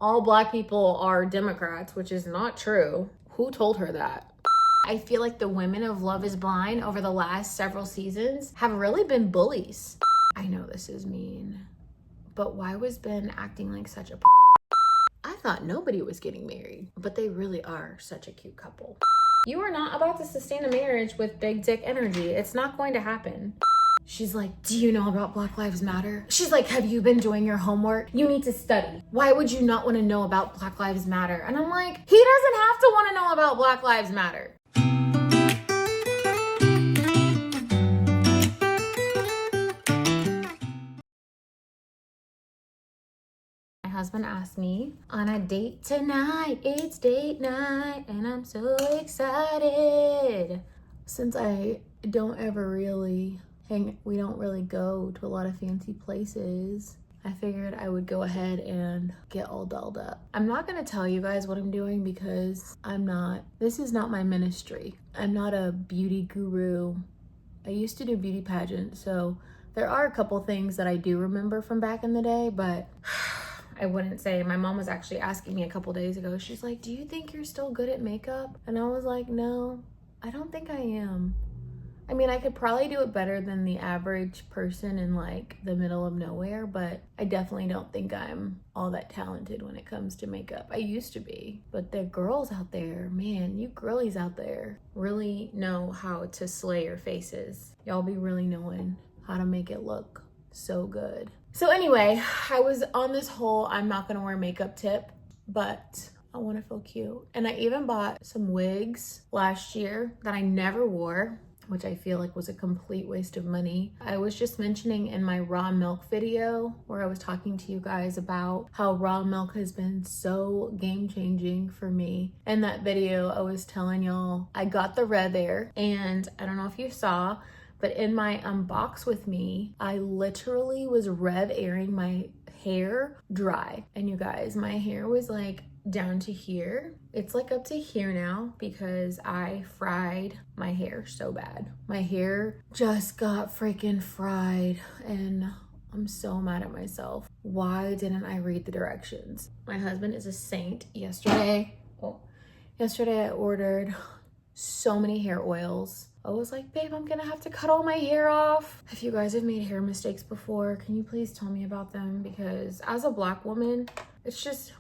all black people are Democrats, which is not true. Who told her that? I feel like the women of Love is Blind over the last several seasons have really been bullies. I know this is mean, but why was Ben acting like such a I thought nobody was getting married, but they really are such a cute couple. You are not about to sustain a marriage with big dick energy. It's not going to happen. She's like, do you know about Black Lives Matter? She's like, have you been doing your homework? You need to study. Why would you not want to know about Black Lives Matter? And I'm like, he doesn't have to want to know about Black Lives Matter. My husband asked me on a date tonight. It's date night and I'm so excited. Since I don't ever really we don't really go to a lot of fancy places, I figured I would go ahead and get all dolled up. I'm not gonna tell you guys what I'm doing because this is not my ministry. I'm not a beauty guru. I used to do beauty pageants, so there are a couple things that I do remember from back in the day, but I wouldn't say. My mom was actually asking me a couple days ago, she's like, do you think you're still good at makeup? And I was like, no, I don't think I am. I mean, I could probably do it better than the average person in like the middle of nowhere, but I definitely don't think I'm all that talented when it comes to makeup. I used to be, but the girls out there, man, you girlies out there really know how to slay your faces. Y'all be really knowing how to make it look so good. So anyway, I was on this whole I'm not gonna wear makeup tip, but I want to feel cute. And I even bought some wigs last year that I never wore, which I feel like was a complete waste of money. I was just mentioning in my raw milk video where I was talking to you guys about how raw milk has been so game changing for me. In that video, I was telling y'all I got the Red Air, and I don't know if you saw, but in my unbox with me, I literally was Red Airing my hair dry. And you guys, my hair was like down to here. It's like up to here now because I fried my hair so bad. My hair just got freaking fried and I'm so mad at myself. Why didn't I read the directions? My husband is a saint. Yesterday I ordered so many hair oils. I was like, babe, I'm gonna have to cut all my hair off. If you guys have made hair mistakes before, can you please tell me about them? Because as a black woman, I just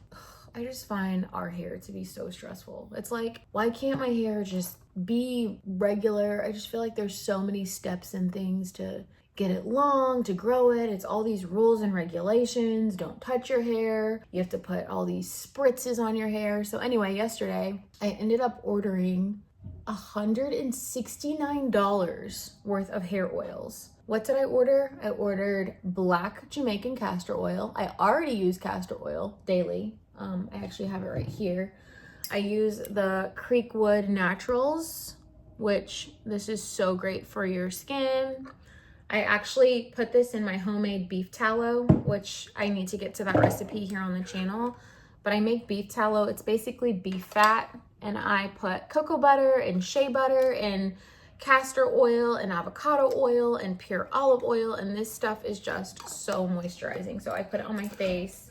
find our hair to be so stressful. It's like, why can't my hair just be regular? I just feel like there's so many steps and things to get it long, to grow it. It's all these rules and regulations. Don't touch your hair. You have to put all these spritzes on your hair. So anyway, yesterday I ended up ordering $169 worth of hair oils. What did I order? I ordered black Jamaican castor oil. I already use castor oil daily. I actually have it right here. I use the Creekwood Naturals, which this is so great for your skin. I actually put this in my homemade beef tallow, which I need to get to that recipe here on the channel. But I make beef tallow. It's basically beef fat, and I put cocoa butter and shea butter and castor oil and avocado oil and pure olive oil, and this stuff is just so moisturizing. So I put it on my face.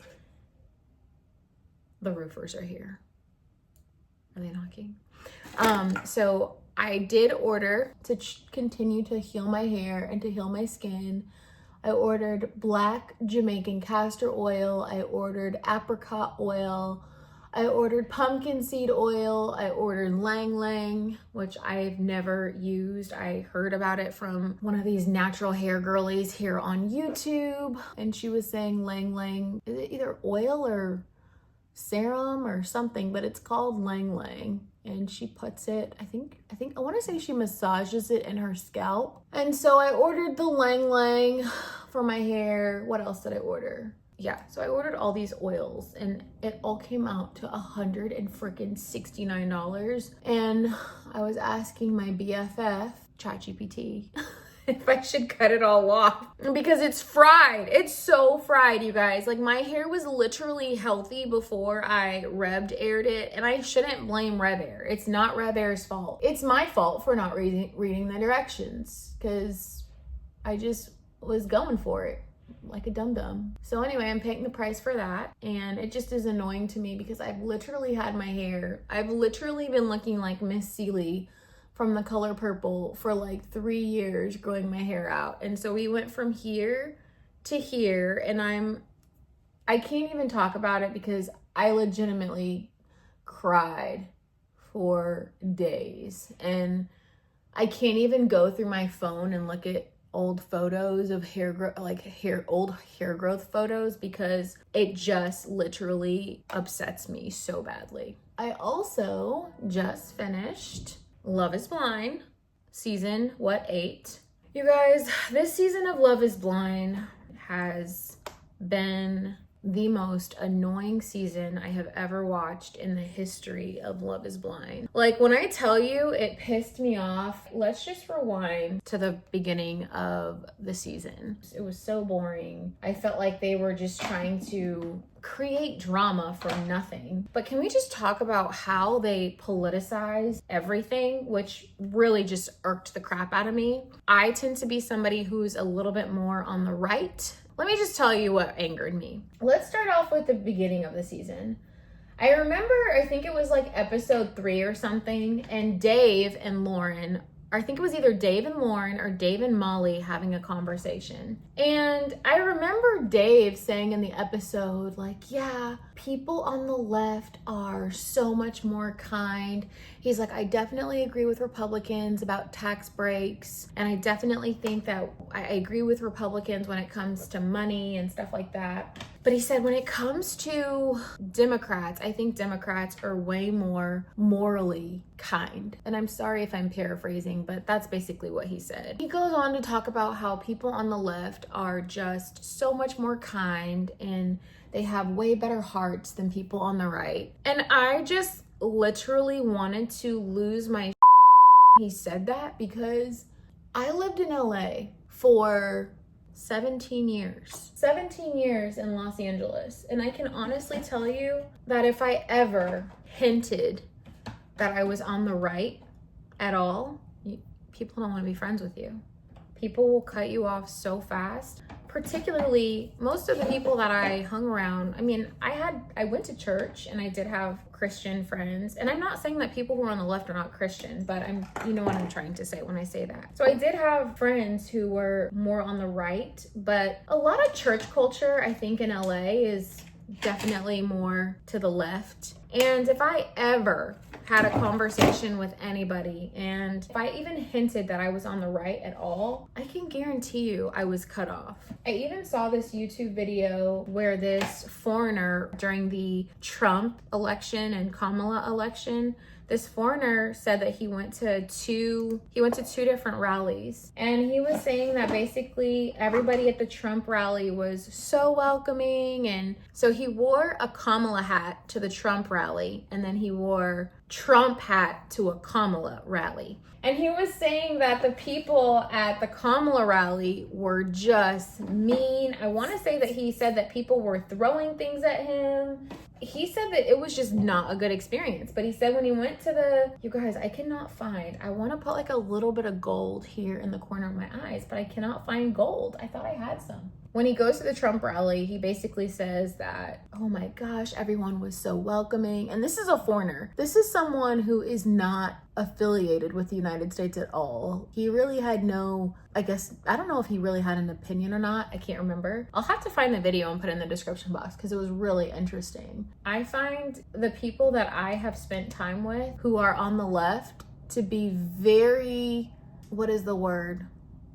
The roofers are here. Are they knocking? So I did order to continue to heal my hair and to heal my skin. I ordered black Jamaican castor oil. I ordered apricot oil. I ordered pumpkin seed oil. I ordered Lang Lang, which I've never used. I heard about it from one of these natural hair girlies here on YouTube. And she was saying Lang Lang, is it either oil or serum or something, but it's called Lang Lang. And she puts it, I want to say she massages it in her scalp. And so I ordered the Lang Lang for my hair. What else did I order? Yeah, so I ordered all these oils and it all came out to $169. And I was asking my BFF, ChatGPT, if I should cut it all off because it's fried. It's so fried, you guys. Like, my hair was literally healthy before I Reb aired it, and I shouldn't blame Reb Air. It's not Reb Air's fault. It's my fault for not reading the directions because I just was going for it. like a dum-dum. So anyway, I'm paying the price for that, and it just is annoying to me because I've literally been looking like Miss Seeley from The Color Purple for like 3 years growing my hair out. And so we went from here to here, and I can't even talk about it because I legitimately cried for days, and I can't even go through my phone and look at old photos of old hair growth photos because it just literally upsets me so badly. I also just finished Love is Blind season 8. You guys, this season of Love is Blind has been the most annoying season I have ever watched in the history of Love is Blind. Like, when I tell you it pissed me off, let's just rewind to the beginning of the season. It was so boring. I felt like they were just trying to create drama for nothing. But can we just talk about how they politicize everything, which really just irked the crap out of me? I tend to be somebody who's a little bit more on the right. Let me just tell you what angered me. Let's start off with the beginning of the season. I remember, I think it was like episode 3 or something, and Dave and Lauren, I think it was either Dave and Lauren or Dave and Molly having a conversation. And I remember Dave saying in the episode, like, yeah, people on the left are so much more kind. He's like, I definitely agree with Republicans about tax breaks. And I definitely think that I agree with Republicans when it comes to money and stuff like that. But he said when it comes to Democrats, I think Democrats are way more morally kind. And I'm sorry if I'm paraphrasing, but that's basically what he said. He goes on to talk about how people on the left are just so much more kind and they have way better hearts than people on the right. And I just literally wanted to lose my he said that, because I lived in LA for 17 years in Los Angeles. And I can honestly tell you that if I ever hinted that I was on the right at all, people don't want to be friends with you. People will cut you off so fast. Particularly, most of the people that I hung around, I mean, I went to church and I did have Christian friends. And I'm not saying that people who are on the left are not Christian, but you know what I'm trying to say when I say that. So I did have friends who were more on the right, but a lot of church culture, I think, in LA is definitely more to the left. And if I ever had a conversation with anybody, and if I even hinted that I was on the right at all, I can guarantee you I was cut off. I even saw this YouTube video where this foreigner, during the Trump election and Kamala election, this foreigner said that he went to two different rallies, and he was saying that basically everybody at the Trump rally was so welcoming. And so he wore a Kamala hat to the Trump rally, and then he wore Trump hat to a Kamala rally. And he was saying that the people at the Kamala rally were just mean. I want to say that he said that people were throwing things at him. He said that it was just not a good experience. But he said when he went to you guys, I want to put like a little bit of gold here in the corner of my eyes, but I cannot find gold. I thought I had some. When he goes to the Trump rally, he basically says that, oh my gosh, everyone was so welcoming. And this is a foreigner. This is someone who is not affiliated with the United States at all. He really had I don't know if he really had an opinion or not. I can't remember. I'll have to find the video and put it in the description box because it was really interesting. I find the people that I have spent time with who are on the left to be very, what is the word?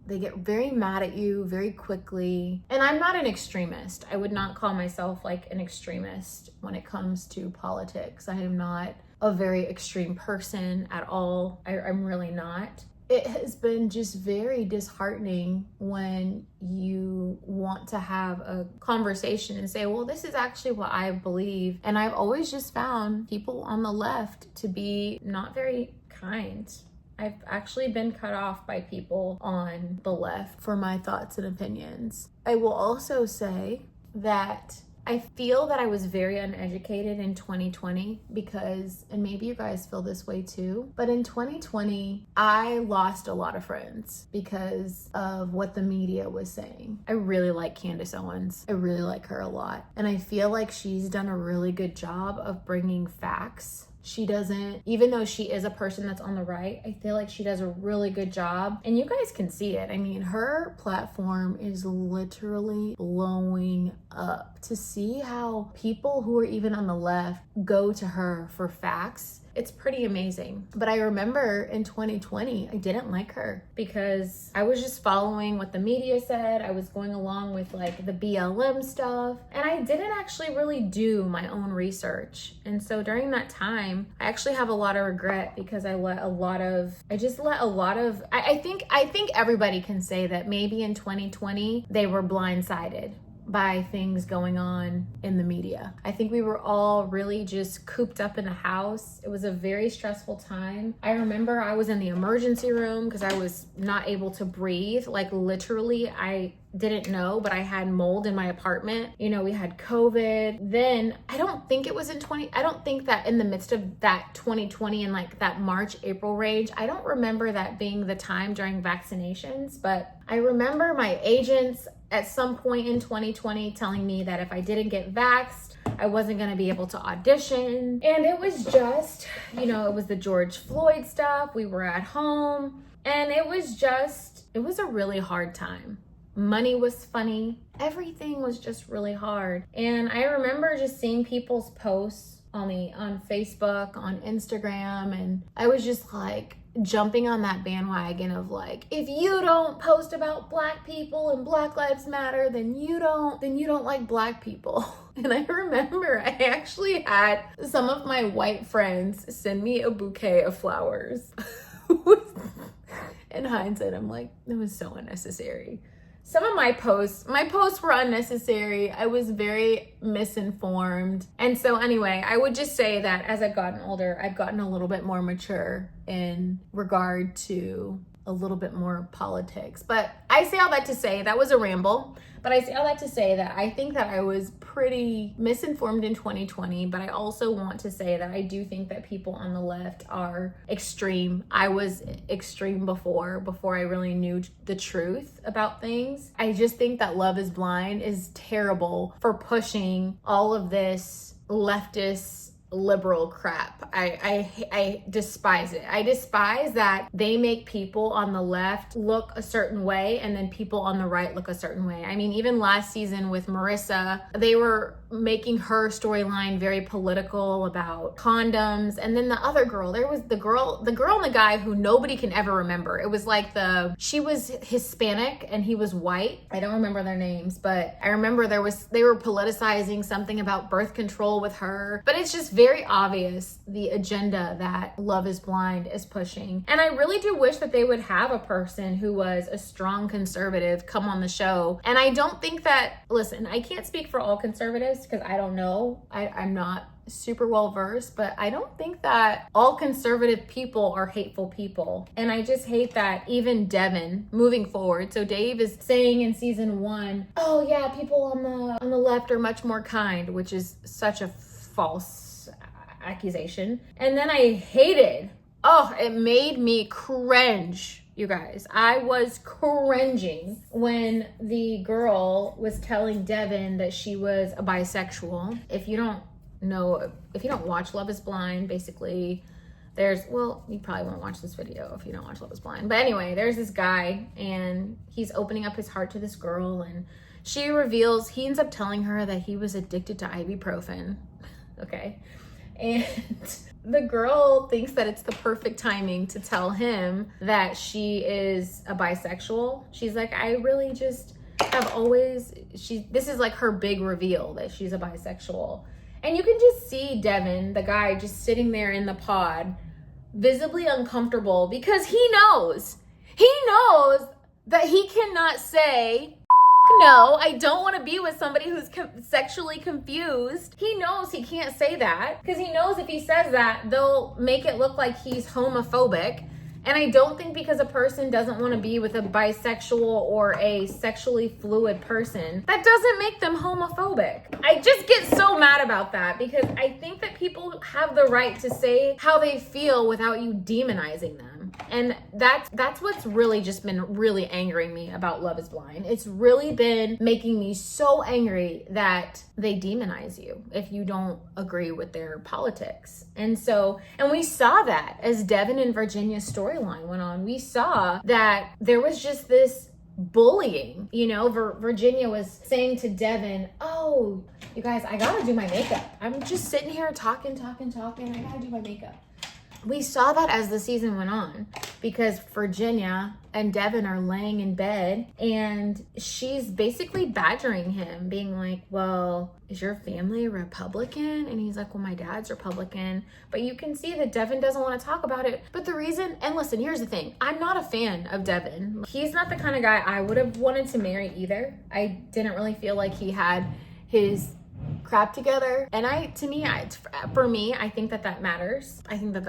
They get very mad at you very quickly. And I'm not an extremist. I would not call myself like an extremist when it comes to politics. I am not a very extreme person at all. I'm really not. It has been just very disheartening when you want to have a conversation and say, well, this is actually what I believe. And I've always just found people on the left to be not very kind. I've actually been cut off by people on the left for my thoughts and opinions. I will also say that I feel that I was very uneducated in 2020 because, and maybe you guys feel this way too, but in 2020, I lost a lot of friends because of what the media was saying. I really like Candace Owens. I really like her a lot. And I feel like she's done a really good job of bringing facts. She doesn't, even though she is a person that's on the right, I feel like she does a really good job. And you guys can see it. I mean, her platform is literally blowing up. To see how people who are even on the left go to her for facts, it's pretty amazing. But I remember in 2020, I didn't like her because I was just following what the media said. I was going along with like the BLM stuff, and I didn't actually really do my own research. And so during that time, I actually have a lot of regret because I think everybody can say that maybe in 2020, they were blindsided by things going on in the media. I think we were all really just cooped up in the house. It was a very stressful time. I remember I was in the emergency room because I was not able to breathe. Like literally, I didn't know, but I had mold in my apartment. You know, we had COVID. Then I don't think that in the midst of that 2020 and like that March, April range, I don't remember that being the time during vaccinations, but I remember my agents at some point in 2020 telling me that if I didn't get vaxxed, I wasn't gonna be able to audition. And it was just, you know, it was the George Floyd stuff. We were at home and it was a really hard time. Money was funny. Everything was just really hard. And I remember just seeing people's posts on Facebook, on Instagram, and I was just like jumping on that bandwagon of like, if you don't post about Black people and Black Lives Matter, then you don't like Black people. And I remember I actually had some of my white friends send me a bouquet of flowers. In hindsight, I'm like, it was so unnecessary. Some of my posts were unnecessary. I was very misinformed. And so anyway, I would just say that as I've gotten older, I've gotten a little bit more mature in regard to a little bit more politics. But I say all that to say, that was a ramble, but I say all that to say that I think that I was pretty misinformed in 2020, but I also want to say that I do think that people on the left are extreme. I was extreme before I really knew the truth about things. I just think that Love is Blind is terrible for pushing all of this leftist liberal crap. I despise it. I despise that they make people on the left look a certain way and then people on the right look a certain way. I mean, even last season with Marissa, they were making her storyline very political about condoms. And then the other girl, there was the girl and the guy who nobody can ever remember. It was like she was Hispanic and he was white. I don't remember their names, but I remember they were politicizing something about birth control with her. But it's just very obvious the agenda that Love is Blind is pushing. And I really do wish that they would have a person who was a strong conservative come on the show. And I don't think that, listen, I can't speak for all conservatives because I don't know. I'm not super well versed, but I don't think that all conservative people are hateful people. And I just hate that even Devin moving forward. So Dave is saying in season 1, oh yeah, people on the left are much more kind, which is such a false accusation. And then I hated, it made me cringe. You guys, I was cringing when the girl was telling Devin that she was a bisexual. If you don't watch Love is Blind, basically you probably won't watch this video if you don't watch Love is Blind. But anyway, there's this guy and he's opening up his heart to this girl and he ends up telling her that he was addicted to ibuprofen. Okay. And the girl thinks that it's the perfect timing to tell him that she is a bisexual. She's like, I really just have always, this is like her big reveal that she's a bisexual. And you can just see Devin, the guy, just sitting there in the pod, visibly uncomfortable because he knows that he cannot say, no, I don't want to be with somebody who's sexually confused. He knows he can't say that because he knows if he says that, they'll make it look like he's homophobic. And I don't think because a person doesn't want to be with a bisexual or a sexually fluid person, that doesn't make them homophobic. I just get so mad about that because I think that people have the right to say how they feel without you demonizing them. And that's what's really just been really angering me about Love is Blind. It's really been making me so angry that they demonize you if you don't agree with their politics. And we saw that as Devin and Virginia's storyline went on. We saw that there was just this bullying. You know, Virginia was saying to Devin, oh, you guys, I gotta do my makeup. I'm just sitting here talking. I gotta do my makeup. We saw that as the season went on because Virginia and Devin are laying in bed and she's basically badgering him, being like, well, is your family Republican? And he's like, well, my dad's Republican. But you can see that Devin doesn't want to talk about it. But the reason, and listen, here's the thing. I'm not a fan of Devin. He's not the kind of guy I would have wanted to marry either. I didn't really feel like he had his crap together. And for me, I think that matters. I think it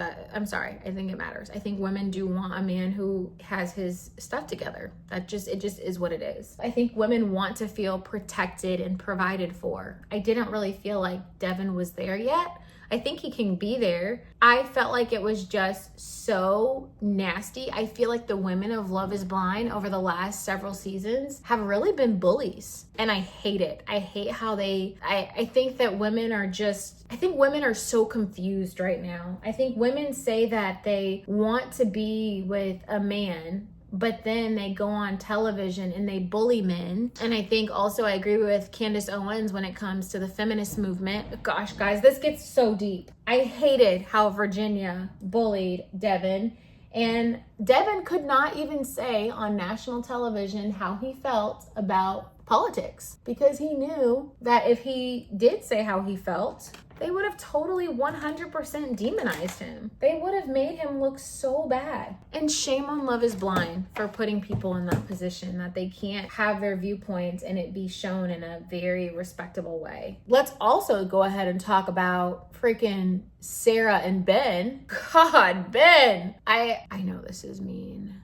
matters. I think women do want a man who has his stuff together. It just is what it is. I think women want to feel protected and provided for. I didn't really feel like Devin was there yet. I think he can be there. I felt like it was just so nasty. I feel like the women of Love is Blind over the last several seasons have really been bullies. And I hate it. I hate how I think that women are so confused right now. I think women say that they want to be with a man, but then they go on television and they bully men. And I think also I agree with Candace Owens when it comes to the feminist movement. Gosh, guys, this gets so deep. I hated how Virginia bullied Devin. And Devin could not even say on national television how he felt about politics because he knew that if he did say how he felt, they would have totally 100% demonized him. They would have made him look so bad. And shame on Love is Blind for putting people in that position that they can't have their viewpoints and it be shown in a very respectable way. Let's also go ahead and talk about freaking Sarah and Ben. God, Ben! I know this is mean,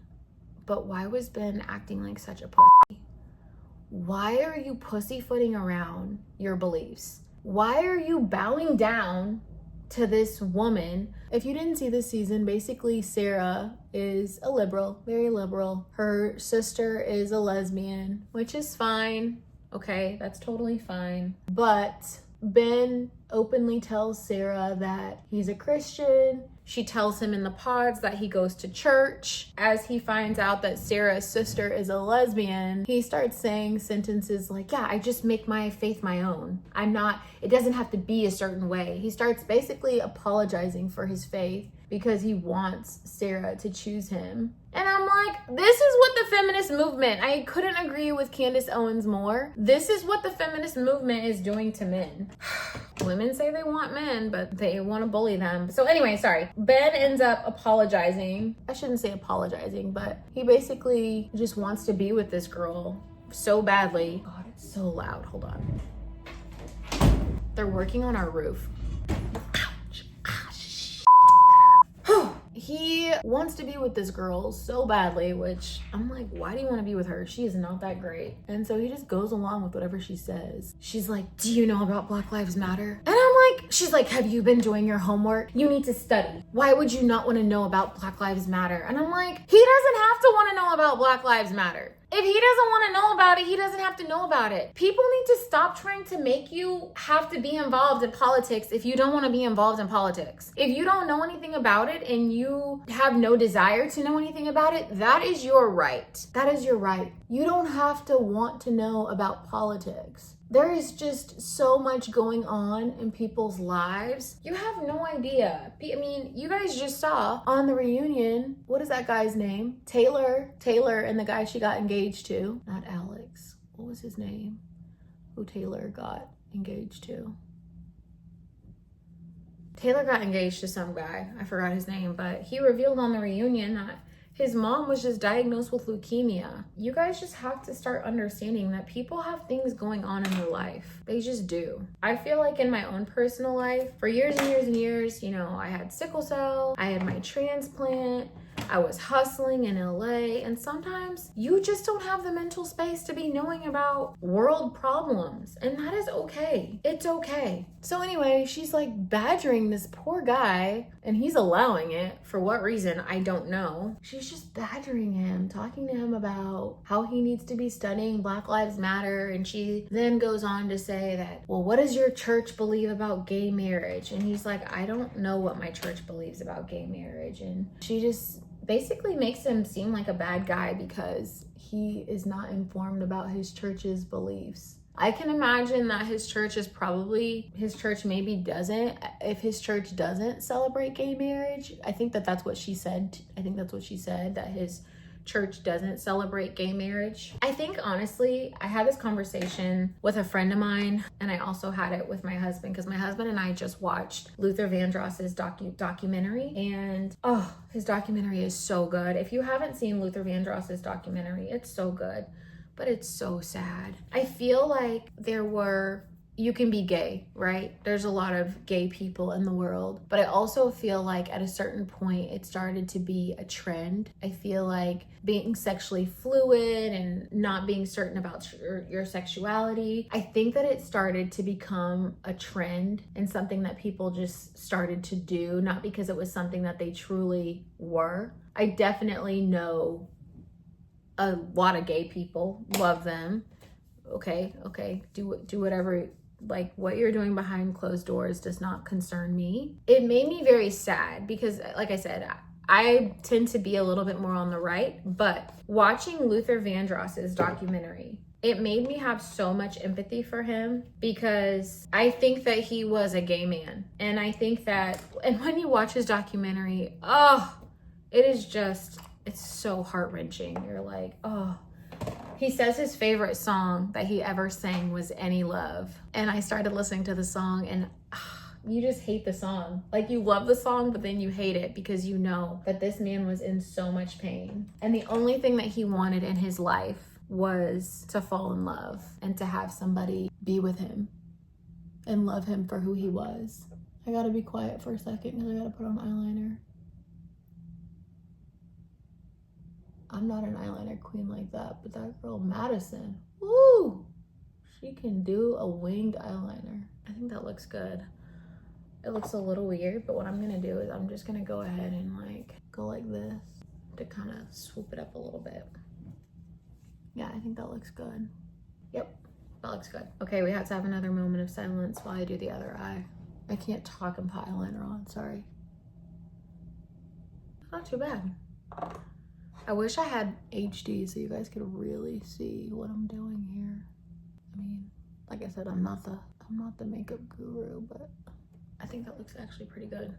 but why was Ben acting like such a pussy? Why are you pussyfooting around your beliefs? Why are you bowing down to this woman? If you didn't see this season, basically Sarah is a liberal, very liberal. Her sister is a lesbian, which is fine. Okay, that's totally fine. But Ben openly tells Sarah that he's a Christian. She tells him in the pods that he goes to church. As he finds out that Sarah's sister is a lesbian, he starts saying sentences like, yeah, I just make my faith my own. It doesn't have to be a certain way. He starts basically apologizing for his faith because he wants Sarah to choose him. And I'm like, this is what the feminist movement, I couldn't agree with Candace Owens more. This is what the feminist movement is doing to men. Women say they want men, but they want to bully them. So anyway, sorry. Ben ends up apologizing. I shouldn't say apologizing, but he basically just wants to be with this girl so badly. God, it's so loud. Hold on. They're working on our roof. He wants to be with this girl so badly, which I'm like, why do you want to be with her? She is not that great. And so he just goes along with whatever she says. She's like, do you know about Black Lives Matter? And she's like, have you been doing your homework? You need to study. Why would you not want to know about Black Lives Matter? And I'm like, he doesn't have to want to know about Black Lives Matter. If he doesn't want to know about it, he doesn't have to know about it. People need to stop trying to make you have to be involved in politics if you don't want to be involved in politics. If you don't know anything about it and you have no desire to know anything about it, that is your right. That is your right. You don't have to want to know about politics. There is just so much going on in people's lives. You have no idea. I mean, you guys just saw on the reunion, what is that guy's name? Taylor and the guy she got engaged to. Not Alex. What was his name? Who Taylor got engaged to? Taylor got engaged to some guy. I forgot his name, but he revealed on the reunion that his mom was just diagnosed with leukemia. You guys just have to start understanding that people have things going on in their life. They just do. I feel like in my own personal life, for years and years and years, I had sickle cell, I had my transplant, I was hustling in LA, and sometimes you just don't have the mental space to be knowing about world problems, and that is okay. It's okay. So anyway, she's like badgering this poor guy, and he's allowing it. For what reason, I don't know. She's just badgering him, talking to him about how he needs to be studying Black Lives Matter, and she then goes on to say that, well, what does your church believe about gay marriage? And he's like, I don't know what my church believes about gay marriage. And she just basically makes him seem like a bad guy because he is not informed about his church's beliefs. I can imagine that his church maybe doesn't, if his church doesn't celebrate gay marriage. I think that's what she said. That his church doesn't celebrate gay marriage. I think honestly, I had this conversation with a friend of mine, and I also had it with my husband, because my husband and I just watched Luther Vandross's documentary, and his documentary is so good. If you haven't seen Luther Vandross's documentary, it's so good, but it's so sad. I feel like you can be gay, right? There's a lot of gay people in the world, but I also feel like at a certain point it started to be a trend. I feel like being sexually fluid and not being certain about your sexuality, I think that it started to become a trend and something that people just started to do, not because it was something that they truly were. I definitely know a lot of gay people, love them. Okay, do whatever. Like, what you're doing behind closed doors does not concern me. It made me very sad because, like I said, I tend to be a little bit more on the right, but watching Luther Vandross's documentary, it made me have so much empathy for him, because I think that he was a gay man. And I think that, and when you watch his documentary, it's so heart-wrenching. You're like, He says his favorite song that he ever sang was Any Love. And I started listening to the song, and you just hate the song. Like, you love the song, but then you hate it because you know that this man was in so much pain. And the only thing that he wanted in his life was to fall in love and to have somebody be with him and love him for who he was. I gotta be quiet for a second because I gotta put on eyeliner. I'm not an eyeliner queen like that, but that girl Madison, woo, she can do a winged eyeliner. I think that looks good. It looks a little weird, but what I'm gonna do is I'm just gonna go ahead and go like this to kind of swoop it up a little bit. Yeah, I think that looks good. Yep, that looks good. Okay, we have to have another moment of silence while I do the other eye. I can't talk and put eyeliner on, sorry. Not too bad. I wish I had HD so you guys could really see what I'm doing here. I mean, like I said, I'm not the makeup guru, but I think that looks actually pretty good.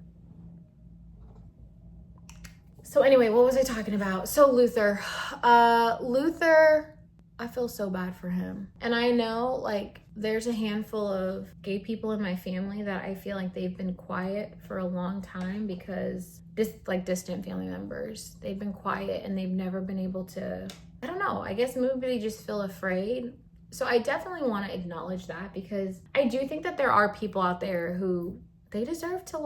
So anyway, what was I talking about? So Luther, I feel so bad for him. And I know, there's a handful of gay people in my family that I feel like they've been quiet for a long time because distant family members, they've been quiet and they've never been able to, I don't know, I guess maybe they just feel afraid. So I definitely want to acknowledge that, because I do think that there are people out there who they deserve to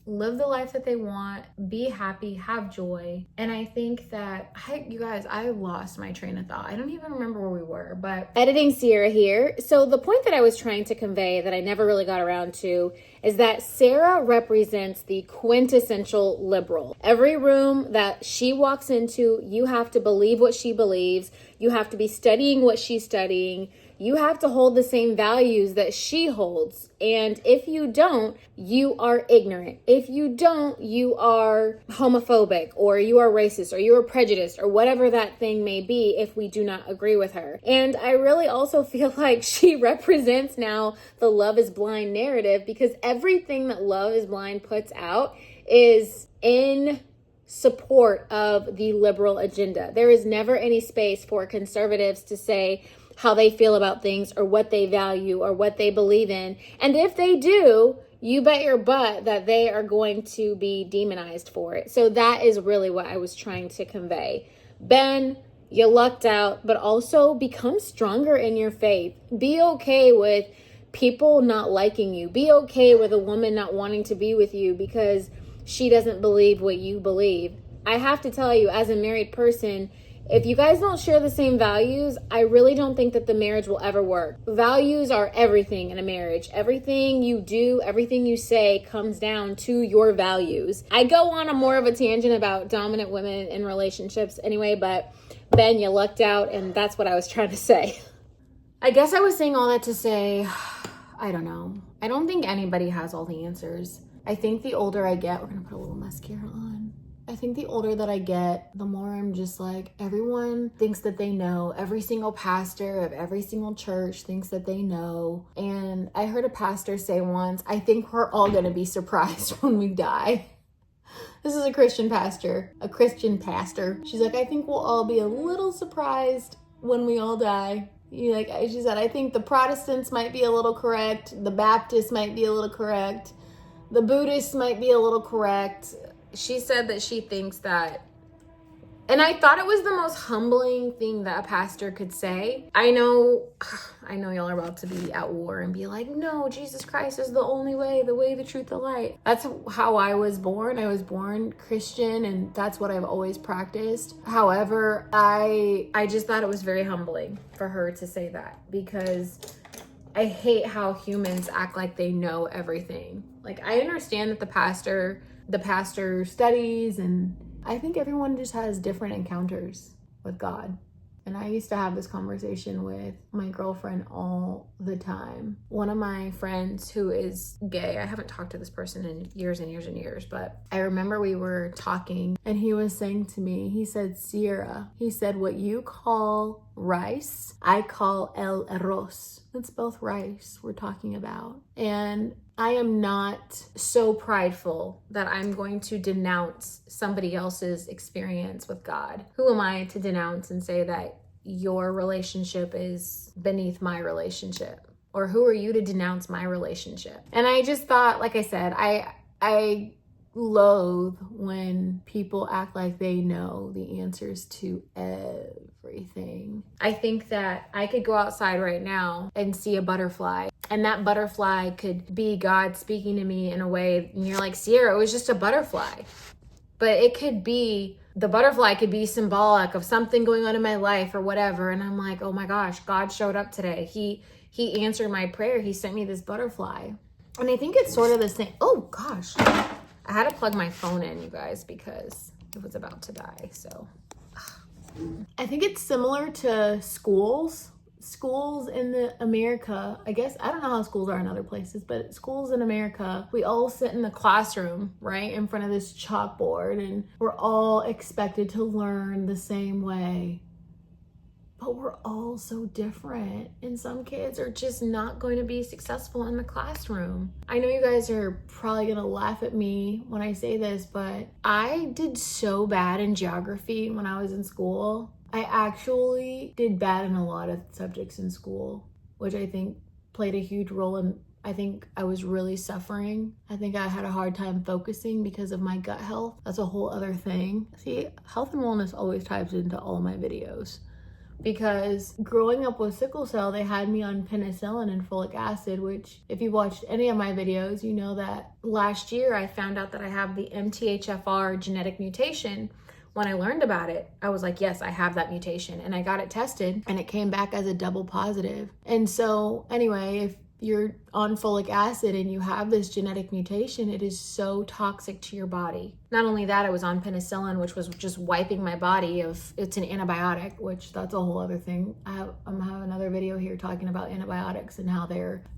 live the life that they want, be happy, have joy. And I think that, you guys, I lost my train of thought. I don't even remember where we were, but editing Sierra here. So the point that I was trying to convey that I never really got around to is that Sarah represents the quintessential liberal. Every room that she walks into, you have to believe what she believes. You have to be studying what she's studying. You have to hold the same values that she holds. And if you don't, you are ignorant. If you don't, you are homophobic, or you are racist, or you are prejudiced, or whatever that thing may be if we do not agree with her. And I really also feel like she represents now the Love is Blind narrative, because everything that Love is Blind puts out is in support of the liberal agenda. There is never any space for conservatives to say how they feel about things, or what they value, or what they believe in. And if they do, you bet your butt that they are going to be demonized for it. So that is really what I was trying to convey. Ben, you lucked out, but also become stronger in your faith. Be okay with people not liking you. Be okay with a woman not wanting to be with you because she doesn't believe what you believe. I have to tell you, as a married person, if you guys don't share the same values, I really don't think that the marriage will ever work. Values are everything in a marriage. Everything you do, everything you say comes down to your values. I go on a more of a tangent about dominant women in relationships anyway, but Ben, you lucked out, and that's what I was trying to say. I guess I was saying all that to say, I don't know. I don't think anybody has all the answers. I think the older I get, we're gonna put a little mascara on. I think the older that I get, the more I'm just like, everyone thinks that they know. Every single pastor of every single church thinks that they know. And I heard a pastor say once, I think we're all gonna be surprised when we die. This is a Christian pastor. She's like, I think we'll all be a little surprised when we all die. She said, I think the Protestants might be a little correct. The Baptists might be a little correct. The Buddhists might be a little correct. She said that she thinks that, and I thought it was the most humbling thing that a pastor could say. I know y'all are about to be at war and be like, no, Jesus Christ is the only way, the way, the truth, the light. That's how I was born. I was born Christian, and that's what I've always practiced. However, I just thought it was very humbling for her to say that, because I hate how humans act like they know everything. Like, I understand that the pastor studies, and I think everyone just has different encounters with God. And I used to have this conversation with my girlfriend all the time. One of my friends who is gay, I haven't talked to this person in years and years and years, but I remember we were talking and he was saying to me, he said, Sierra, he said, what you call rice, I call el arroz. It's both rice we're talking about. And I am not so prideful that I'm going to denounce somebody else's experience with God. Who am I to denounce and say that your relationship is beneath my relationship? Or who are you to denounce my relationship? And I just thought, like I said, I loathe when people act like they know the answers to everything. I think that I could go outside right now and see a butterfly, and that butterfly could be God speaking to me in a way, and you're like, Sierra, it was just a butterfly. But it could be, the butterfly could be symbolic of something going on in my life or whatever. And I'm like, oh my gosh, God showed up today. He answered my prayer. He sent me this butterfly. And I think it's sort of the same. Oh gosh, I had to plug my phone in, you guys, because it was about to die. So I think it's similar to schools in America. I guess, I don't know how schools are in other places, but schools in America, we all sit in the classroom, right, in front of this chalkboard, and we're all expected to learn the same way. But we're all so different, and some kids are just not going to be successful in the classroom. I know you guys are probably gonna laugh at me when I say this, but I did so bad in geography when I was in school. I actually did bad in a lot of subjects in school, which I think played a huge role in, I think I was really suffering. I think I had a hard time focusing because of my gut health. That's a whole other thing. See, health and wellness always ties into all my videos. Because growing up with sickle cell, they had me on penicillin and folic acid, which if you watched any of my videos, you know that last year I found out that I have the MTHFR genetic mutation. When I learned about it, I was like, yes, I have that mutation. And I got it tested and it came back as a double positive. And so anyway, if you're on folic acid and you have this genetic mutation, it is so toxic to your body. Not only that, I was on penicillin, which was just wiping my body of, it's an antibiotic, which that's a whole other thing. I'm having another video here talking about antibiotics and how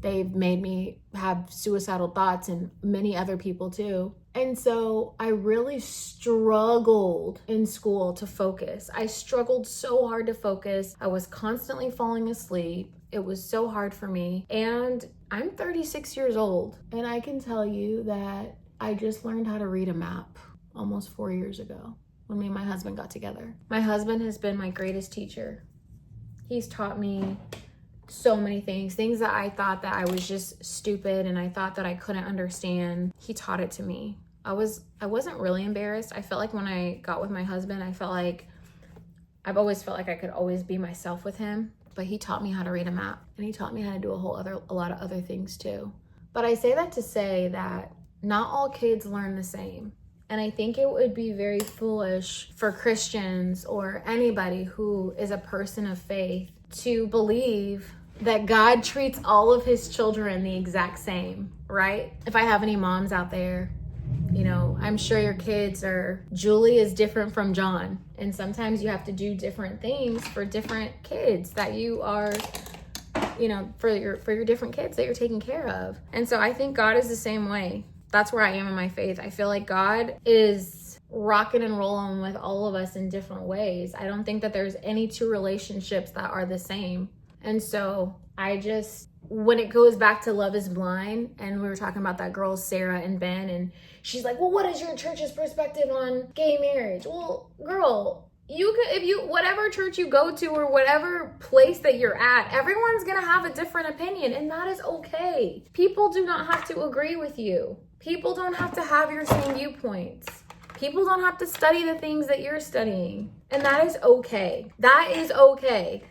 they've made me have suicidal thoughts, and many other people too. And so I really struggled in school to focus. I struggled so hard to focus. I was constantly falling asleep. It was so hard for me. And I'm 36 years old. And I can tell you that I just learned how to read a map almost 4 years ago when me and my husband got together. My husband has been my greatest teacher. He's taught me so many things that I thought that I was just stupid and I thought that I couldn't understand. He taught it to me. I wasn't really embarrassed. I felt like when I got with my husband, I've always felt like I could always be myself with him. But he taught me how to read a map, and he taught me how to do a lot of other things too. But I say that to say that not all kids learn the same. And I think it would be very foolish for Christians or anybody who is a person of faith to believe that God treats all of his children the exact same, right? If I have any moms out there, you know, I'm sure your kids are, Julie is different from John. And sometimes you have to do different things for different kids that you are, you know, for your different kids that you're taking care of. And so I think God is the same way. That's where I am in my faith. I feel like God is rocking and rolling with all of us in different ways. I don't think that there's any two relationships that are the same. And so I just, when it goes back to Love is Blind, and we were talking about that girl, Sarah and Ben, and she's like, well, what is your church's perspective on gay marriage? Well, girl, you could, if you, whatever church you go to or whatever place that you're at, everyone's gonna have a different opinion, and that is okay. People do not have to agree with you. People don't have to have your same viewpoints. People don't have to study the things that you're studying, and that is okay. That is okay.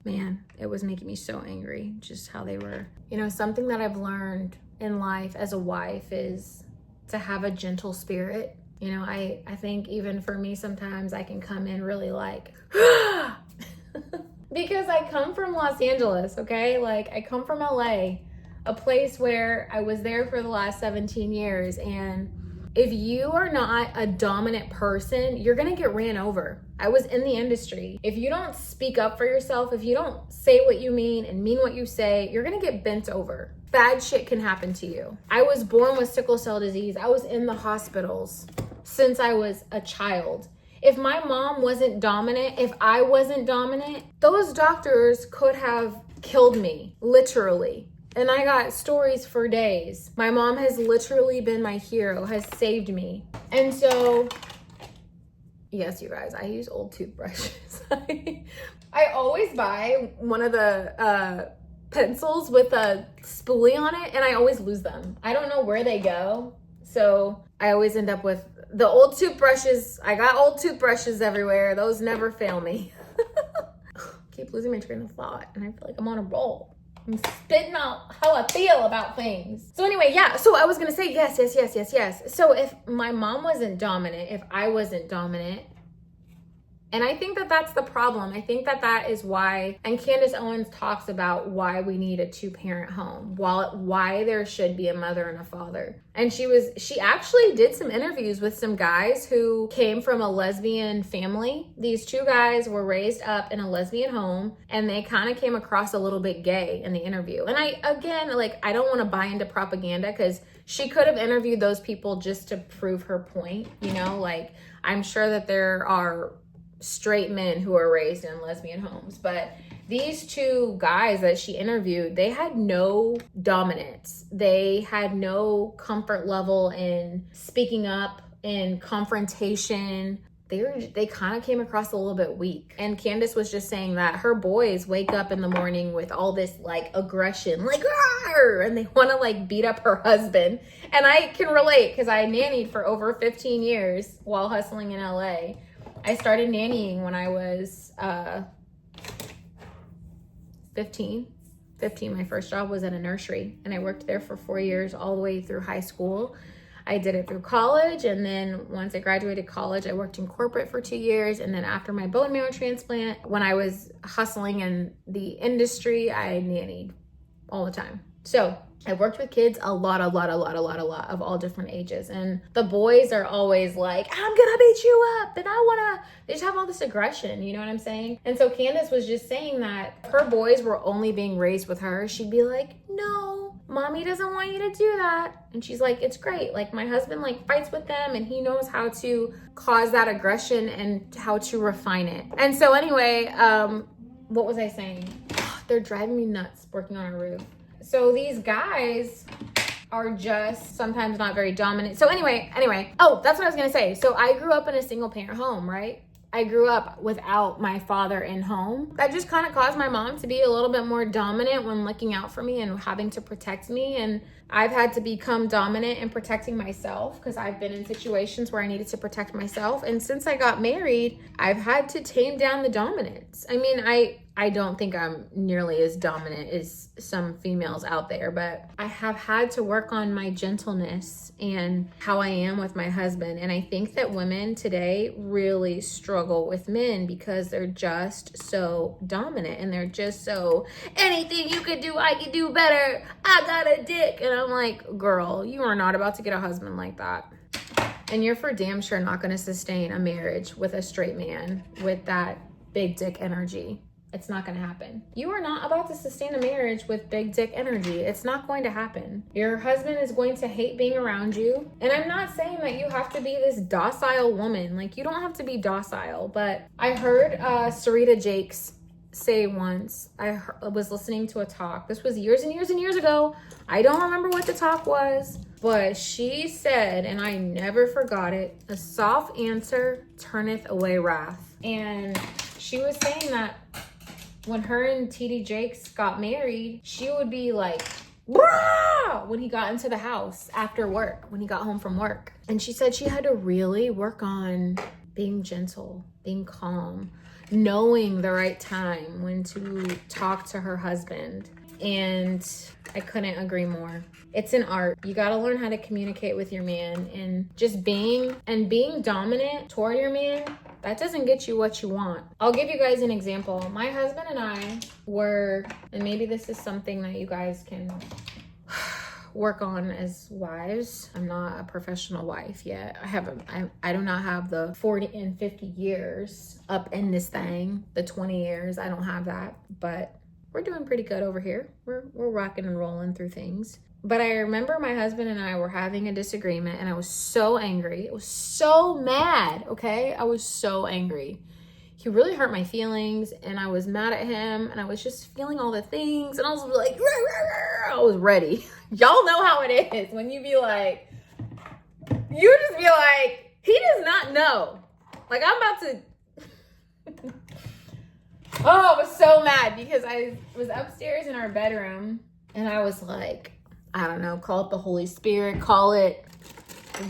Man, it was making me so angry, just how they were. You know, something that I've learned in life as a wife is to have a gentle spirit. You know, I think even for me, sometimes I can come in really like, because I come from Los Angeles, okay? Like, I come from LA, a place where I was there for the last 17 years. And if you are not a dominant person, you're gonna get ran over. I was in the industry. If you don't speak up for yourself, if you don't say what you mean and mean what you say, you're gonna get bent over. Bad shit can happen to you. I was born with sickle cell disease. I was in the hospitals since I was a child. If my mom wasn't dominant, if I wasn't dominant, those doctors could have killed me, literally. And I got stories for days. My mom has literally been my hero, has saved me. And so, yes, you guys, I use old toothbrushes. I always buy one of the pencils with a spoolie on it, and I always lose them. I don't know where they go. So I always end up with the old toothbrushes. I got old toothbrushes everywhere. Those never fail me. Keep losing my train of thought, and I feel like I'm on a roll. I'm spitting out how I feel about things. So anyway, yeah, so I was gonna say yes. So if my mom wasn't dominant, if I wasn't dominant, and I think that that's the problem. I think that that is why, and Candace Owens talks about why we need a two-parent home, why there should be a mother and a father. And she actually did some interviews with some guys who came from a lesbian family. These two guys were raised up in a lesbian home, and they kind of came across a little bit gay in the interview. And I don't want to buy into propaganda, because she could have interviewed those people just to prove her point. You know, like, I'm sure that there are straight men who are raised in lesbian homes, but these two guys that she interviewed, they had no dominance. They had no comfort level in speaking up, in confrontation. They kind of came across a little bit weak. And Candace was just saying that her boys wake up in the morning with all this like aggression, like, "Arr!" and they want to like beat up her husband. And I can relate, because I nannied for over 15 years while hustling in LA. I started nannying when I was 15. My first job was at a nursery, and I worked there for 4 years, all the way through high school. I did it through college, and then once I graduated college, I worked in corporate for 2 years. And then after my bone marrow transplant, when I was hustling in the industry, I nannied all the time. So I worked with kids a lot of all different ages. And the boys are always like, "I'm gonna beat you up," and they just have all this aggression, you know what I'm saying? And so Candace was just saying that her boys were only being raised with her. She'd be like, "No, mommy doesn't want you to do that." And she's like, "It's great. Like, my husband like fights with them, and he knows how to cause that aggression and how to refine it." And so anyway, what was I saying? They're driving me nuts working on a roof. So these guys are just sometimes not very dominant. So anyway, oh, that's what I was gonna say. So I grew up in a single parent home, right? I grew up without my father in home. That just kind of caused my mom to be a little bit more dominant when looking out for me and having to protect me. And I've had to become dominant in protecting myself, because I've been in situations where I needed to protect myself. And since I got married, I've had to tame down the dominance. I mean, I don't think I'm nearly as dominant as some females out there, but I have had to work on my gentleness and how I am with my husband. And I think that women today really struggle with men because they're just so dominant and they're just so, anything you could do, I could do better. I got a dick. And I'm like, girl, you are not about to get a husband like that. And you're for damn sure not going to sustain a marriage with a straight man with that big dick energy. It's not going to happen. You are not about to sustain a marriage with big dick energy. It's not going to happen. Your husband is going to hate being around you. And I'm not saying that you have to be this docile woman. Like, you don't have to be docile. But I heard Sarita Jakes say once, I was listening to a talk. This was years and years and years ago. I don't remember what the talk was. But she said, and I never forgot it, a soft answer turneth away wrath. And she was saying that when her and TD Jakes got married, she would be like, "Brah!" when he got into the house after work, when he got home from work. And she said she had to really work on being gentle, being calm, knowing the right time when to talk to her husband. And I couldn't agree more. It's an art. You got to learn how to communicate with your man, and just being dominant toward your man, that doesn't get you what you want. I'll give you guys an example. My husband and I were, and maybe this is something that you guys can work on as wives. I'm not a professional wife yet. I do not have the 40 and 50 years up in this thing, the 20 years. I don't have that, but we're doing pretty good over here. We're rocking and rolling through things. But I remember my husband and I were having a disagreement, and I was so angry. I was so mad, okay? I was so angry. He really hurt my feelings, and I was mad at him, and I was just feeling all the things, and I was like, rah, rah, rah. I was ready. Y'all know how it is when you be like, you just be like, he does not know. Like, I'm about to... Oh, I was so mad because I was upstairs in our bedroom, and I was like, I don't know, call it the Holy Spirit, call it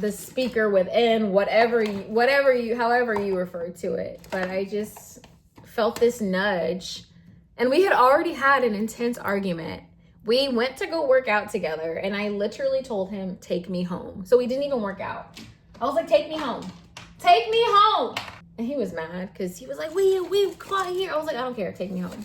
the speaker within, however you refer to it. But I just felt this nudge, and we had already had an intense argument. We went to go work out together, and I literally told him, take me home. So we didn't even work out. I was like, take me home. Take me home. And he was mad because he was like, we've caught here. I was like, I don't care, take me home.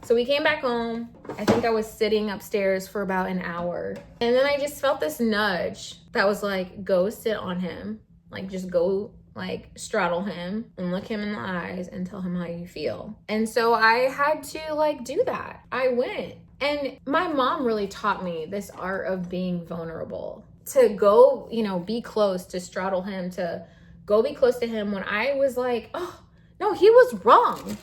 So we came back home. I think I was sitting upstairs for about an hour. And then I just felt this nudge that was like, go sit on him. Like, just go, like, straddle him and look him in the eyes and tell him how you feel. And so I had to, like, do that. I went. And my mom really taught me this art of being vulnerable. To go, be close, to straddle him, to go be close to him when I was like, oh, no, he was wrong.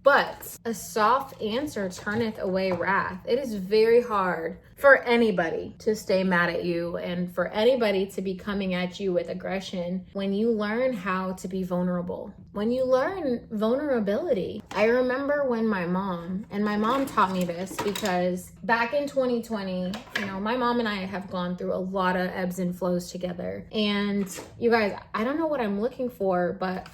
But a soft answer turneth away wrath. It is very hard for anybody to stay mad at you and for anybody to be coming at you with aggression when you learn how to be vulnerable. When you learn vulnerability. I remember when my mom taught me this because back in 2020, my mom and I have gone through a lot of ebbs and flows together. And you guys, I don't know what I'm looking for, but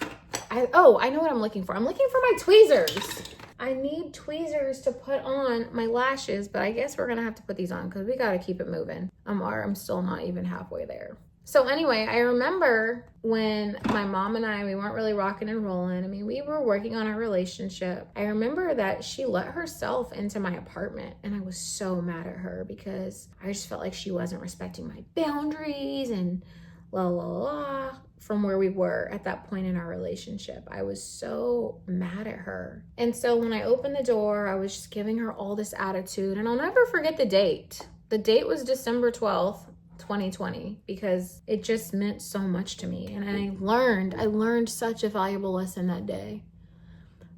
I know what I'm looking for. I'm looking for my tweezers. I need tweezers to put on my lashes, but I guess we're gonna have to put these on because we gotta keep it moving. I'm still not even halfway there. So anyway, I remember when my mom and we weren't really rocking and rolling. I mean, we were working on our relationship. I remember that she let herself into my apartment, and I was so mad at her because I just felt like she wasn't respecting my boundaries and la la la. From where we were at that point in our relationship. I was so mad at her. And so when I opened the door, I was just giving her all this attitude. And I'll never forget the date. The date was December 12th, 2020, because it just meant so much to me. And I learned such a valuable lesson that day.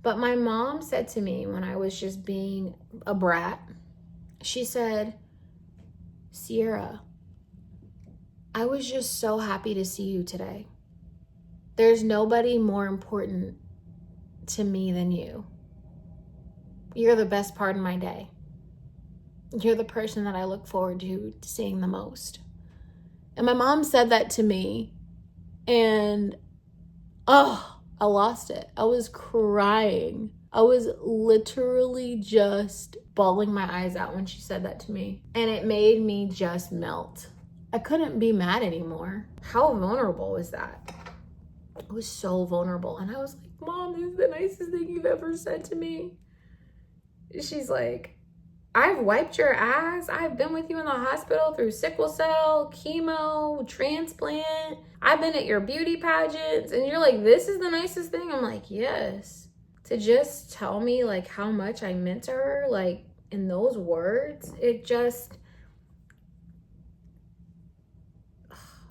But my mom said to me when I was just being a brat, she said, Sierra, I was just so happy to see you today. There's nobody more important to me than you. You're the best part of my day. You're the person that I look forward to seeing the most. And my mom said that to me, and I lost it. I was crying. I was literally just bawling my eyes out when she said that to me. And it made me just melt. I couldn't be mad anymore. How vulnerable was that? It was so vulnerable. And I was like, Mom, this is the nicest thing you've ever said to me. She's like, I've wiped your ass. I've been with you in the hospital through sickle cell, chemo, transplant. I've been at your beauty pageants. And you're like, this is the nicest thing? I'm like, yes. To just tell me like how much I meant to her, like in those words, it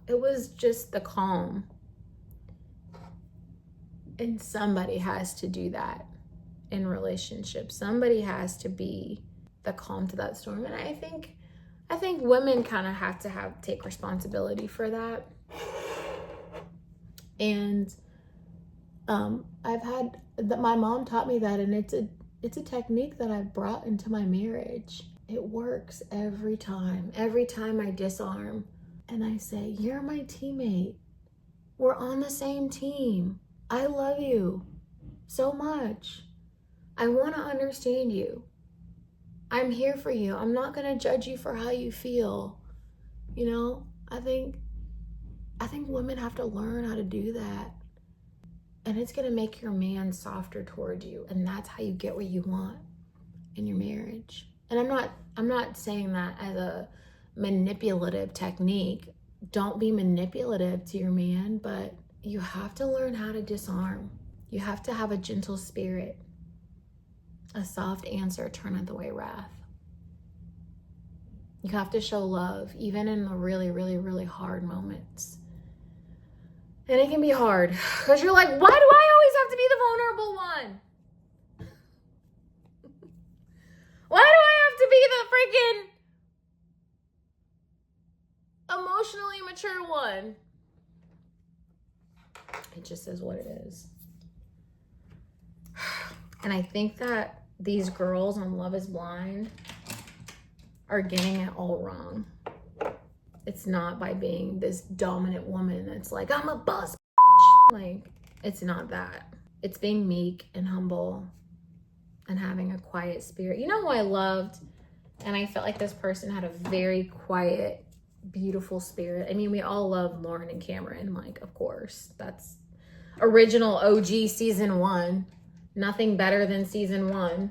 was just the calm. And somebody has to do that in relationships. Somebody has to be the calm to that storm. And I think women kind of have to take responsibility for that. And my mom taught me that, and it's a technique that I've brought into my marriage. It works every time. Every time I disarm and I say, you're my teammate. We're on the same team. I love you so much. I want to understand you. I'm here for you. I'm not going to judge you for how you feel. You know, I think women have to learn how to do that. And it's going to make your man softer toward you. And that's how you get what you want in your marriage. And I'm not saying that as a manipulative technique. Don't be manipulative to your man, but you have to learn how to disarm. You have to have a gentle spirit. A soft answer turneth away wrath. You have to show love, even in the really, really, really hard moments. And it can be hard because you're like, why do I always have to be the vulnerable one? Why do I have to be the freaking emotionally mature one? It just is what it is. And I think that these girls on Love is Blind are getting it all wrong. It's not by being this dominant woman that's like, I'm a boss, bitch. Like, it's not that. It's being meek and humble and having a quiet spirit. You know who I loved? And I felt like this person had a very quiet, beautiful spirit. I mean, we all love Lauren and Cameron. Like, of course. That's original OG season 1. Nothing better than season 1.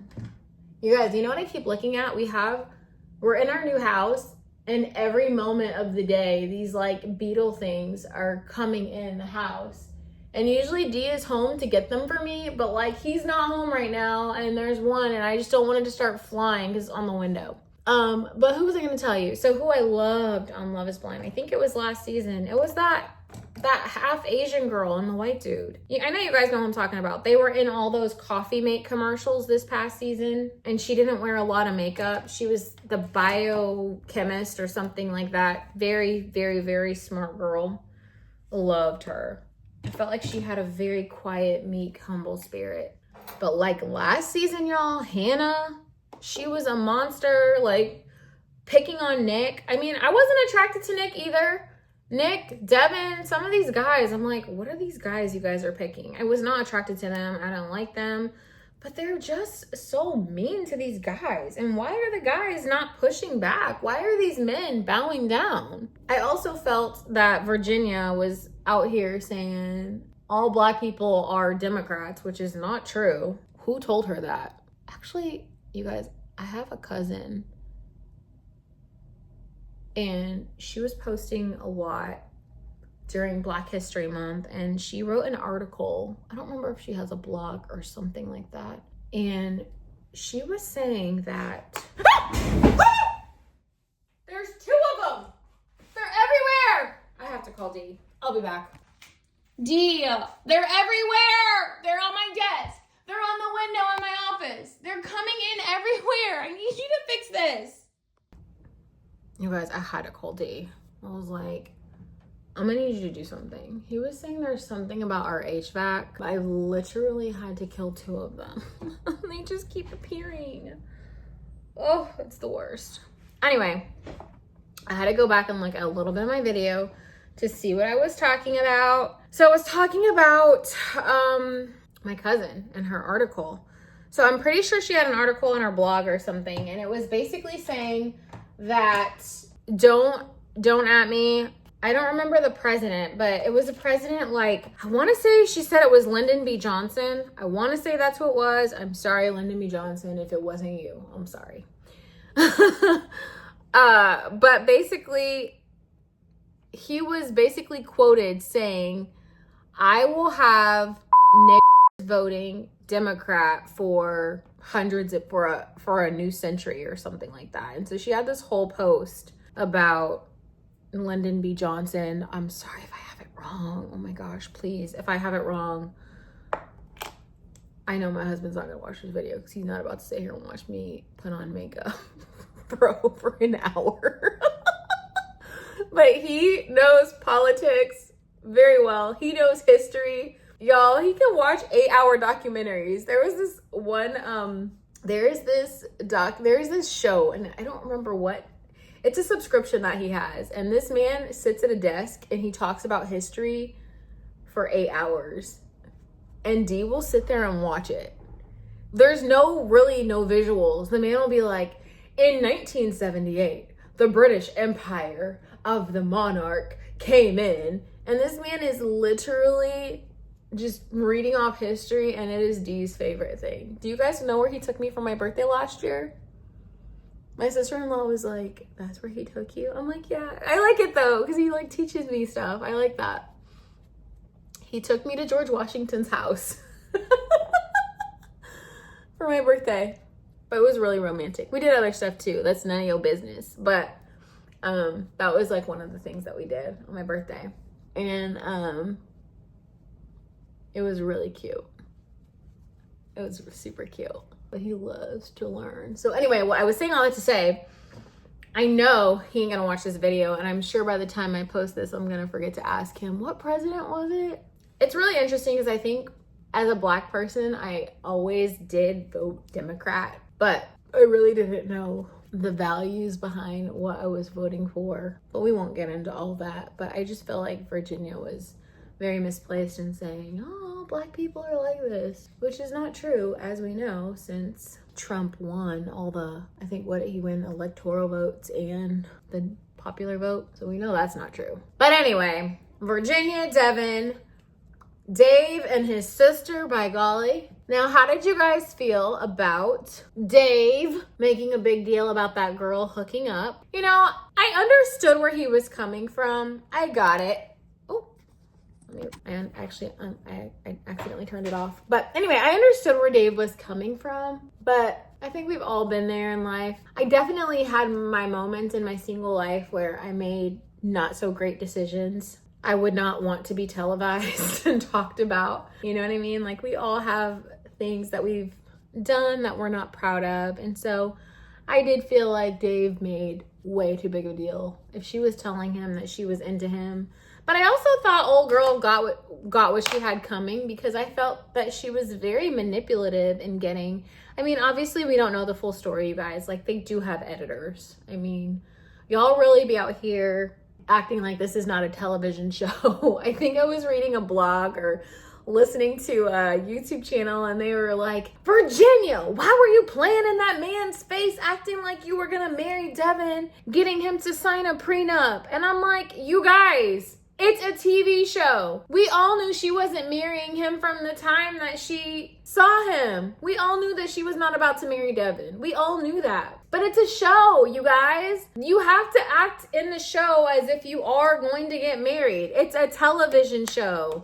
You guys, you know what I keep looking at? We're in our new house. And every moment of the day, these like beetle things are coming in the house. And usually D is home to get them for me, but like he's not home right now. And there's one, and I just don't want it to start flying because it's on the window. But who was I going to tell you? So who I loved on Love is Blind, I think it was last season. It was that half Asian girl and the white dude. I know you guys know who I'm talking about. They were in all those Coffee Mate commercials this past season, and she didn't wear a lot of makeup. She was the biochemist or something like that. Very, very, very smart girl. Loved her. I felt like she had a very quiet, meek, humble spirit. But like last season, y'all, Hannah, she was a monster, like picking on Nick. I mean, I wasn't attracted to Nick either. Nick, Devin, some of these guys, I'm like, what are these guys you guys are picking? I was not attracted to them. I don't like them. But they're just so mean to these guys. And why are the guys not pushing back? Why are these men bowing down? I also felt that Virginia was out here saying all Black people are Democrats, which is not true. Who told her that? Actually, you guys, I have a cousin, and she was posting a lot during Black History Month, and she wrote an article. I don't remember if she has a blog or something like that. And she was saying that there's 2 of them. They're everywhere. I have to call Dee. I'll be back. Dee, they're everywhere. They're on my desk. They're on the window in my office. They're coming in everywhere. I need you to fix this. You guys, I had to call D. I was like, I'm gonna need you to do something. He was saying there's something about our HVAC. I literally had to kill 2 of them. They just keep appearing. Oh, it's the worst. Anyway, I had to go back and look at a little bit of my video to see what I was talking about. So I was talking about my cousin and her article. So I'm pretty sure she had an article on her blog or something, and it was basically saying that don't at me. I don't remember the president, but it was a president, like, I want to say she said it was Lyndon B. Johnson. I want to say that's who it was. I'm sorry, Lyndon B. Johnson, if it wasn't you. I'm sorry. But basically, he was basically quoted saying, I will have voting Democrat for for a new century or something like that. And so she had this whole post about Lyndon B. Johnson. I'm sorry if I have it wrong. Oh my gosh, please. If I have it wrong, I know my husband's not gonna watch this video because he's not about to sit here and watch me put on makeup for over an hour. But he knows politics very well. He knows history. Y'all, he can watch 8-hour documentaries. There was this one, there's this show, and I don't remember what. It's a subscription that he has. And this man sits at a desk and he talks about history for 8 hours. And Dee will sit there and watch it. There's really no visuals. The man will be like, in 1978, the British Empire of the monarch came in. And this man is literally just reading off history, and it is Dee's favorite thing. Do you guys know where he took me for my birthday last year? My sister-in-law was like, that's where he took you? I'm like, yeah. I like it though, because he like teaches me stuff. I like that. He took me to George Washington's house for my birthday. But it was really romantic. We did other stuff too. That's none of your business. But that was like one of the things that we did on my birthday. And it was really cute. It was super cute. But he loves to learn. So anyway, I was saying all that to say, I know he ain't gonna watch this video, and I'm sure by the time I post this, I'm gonna forget to ask him, what president was it? It's really interesting because I think as a Black person, I always did vote Democrat, but I really didn't know the values behind what I was voting for. But we won't get into all that. But I just feel like Virginia was very misplaced in saying, oh, Black people are like this, which is not true, as we know, since Trump won all the, I think, what did he win? Electoral votes and the popular vote. So we know that's not true. But anyway, Virginia, Devin, Dave and his sister, by golly. Now, how did you guys feel about Dave making a big deal about that girl hooking up? You know, I understood where he was coming from. I got it. And actually, I accidentally turned it off. But anyway, I understood where Dave was coming from, but I think we've all been there in life. I definitely had my moments in my single life where I made not so great decisions. I would not want to be televised and talked about. You know what I mean? Like, we all have things that we've done that we're not proud of. And so I did feel like Dave made way too big of a deal if she was telling him that she was into him. But I also thought old girl got what she had coming, because I felt that she was very manipulative in getting, I mean, obviously we don't know the full story, you guys. Like, they do have editors. I mean, y'all really be out here acting like this is not a television show. I think I was reading a blog or listening to a YouTube channel, and they were like, Virginia, why were you playing in that man's face, acting like you were gonna marry Devin, getting him to sign a prenup? And I'm like, you guys, it's a TV show. We all knew she wasn't marrying him from the time that she saw him. We all knew that she was not about to marry Devin. We all knew that. But it's a show, you guys. You have to act in the show as if you are going to get married. It's a television show.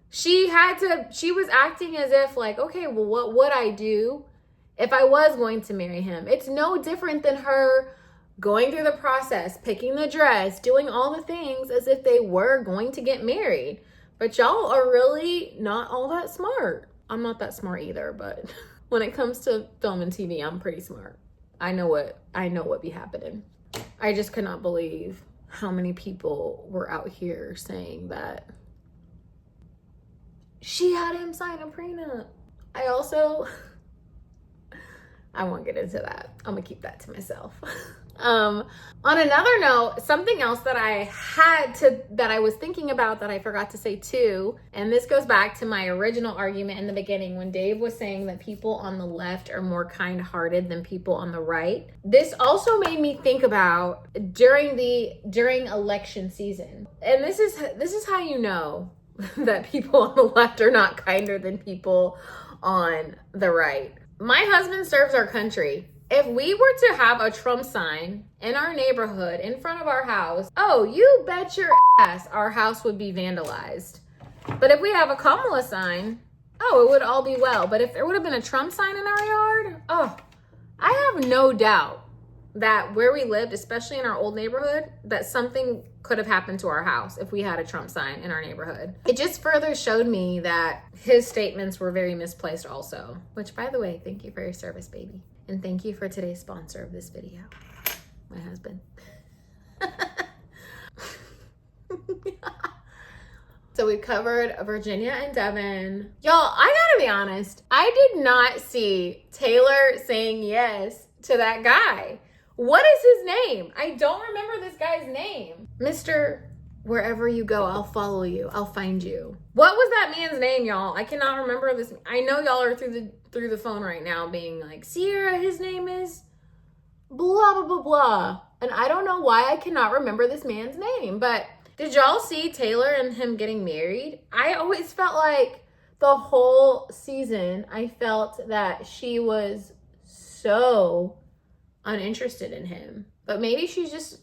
She was acting as if like, okay, well, what would I do if I was going to marry him? It's no different than her going through the process, picking the dress, doing all the things as if they were going to get married. But y'all are really not all that smart. I'm not that smart either, but when it comes to film and TV, I'm pretty smart. I know what be happening. I just could not believe how many people were out here saying that she had him sign a prenup. I won't get into that. I'm gonna keep that to myself. On another note, something else that I was thinking about that I forgot to say too, and this goes back to my original argument in the beginning when Dave was saying that people on the left are more kind-hearted than people on the right. This also made me think about during election season. And this is how you know that people on the left are not kinder than people on the right. My husband serves our country. If we were to have a Trump sign in our neighborhood in front of our house, oh, you bet your ass our house would be vandalized. But if we have a Kamala sign, oh, it would all be well. But if there would have been a Trump sign in our yard, oh, I have no doubt that where we lived, especially in our old neighborhood, that something could have happened to our house if we had a Trump sign in our neighborhood. It just further showed me that his statements were very misplaced also. Which, by the way, thank you for your service, baby. And thank you for today's sponsor of this video, my husband. So we covered Virginia and Devin. Y'all, I gotta be honest, I did not see Taylor saying yes to that guy. What is his name? I don't remember this guy's name. Mr. Wherever you go, I'll follow you. I'll find you. What was that man's name, y'all? I cannot remember this. I know y'all are through the phone right now being like, Sierra, his name is blah, blah, blah, blah. And I don't know why I cannot remember this man's name. But did y'all see Taylor and him getting married? I always felt like the whole season, I felt that she was so uninterested in him. But maybe she's just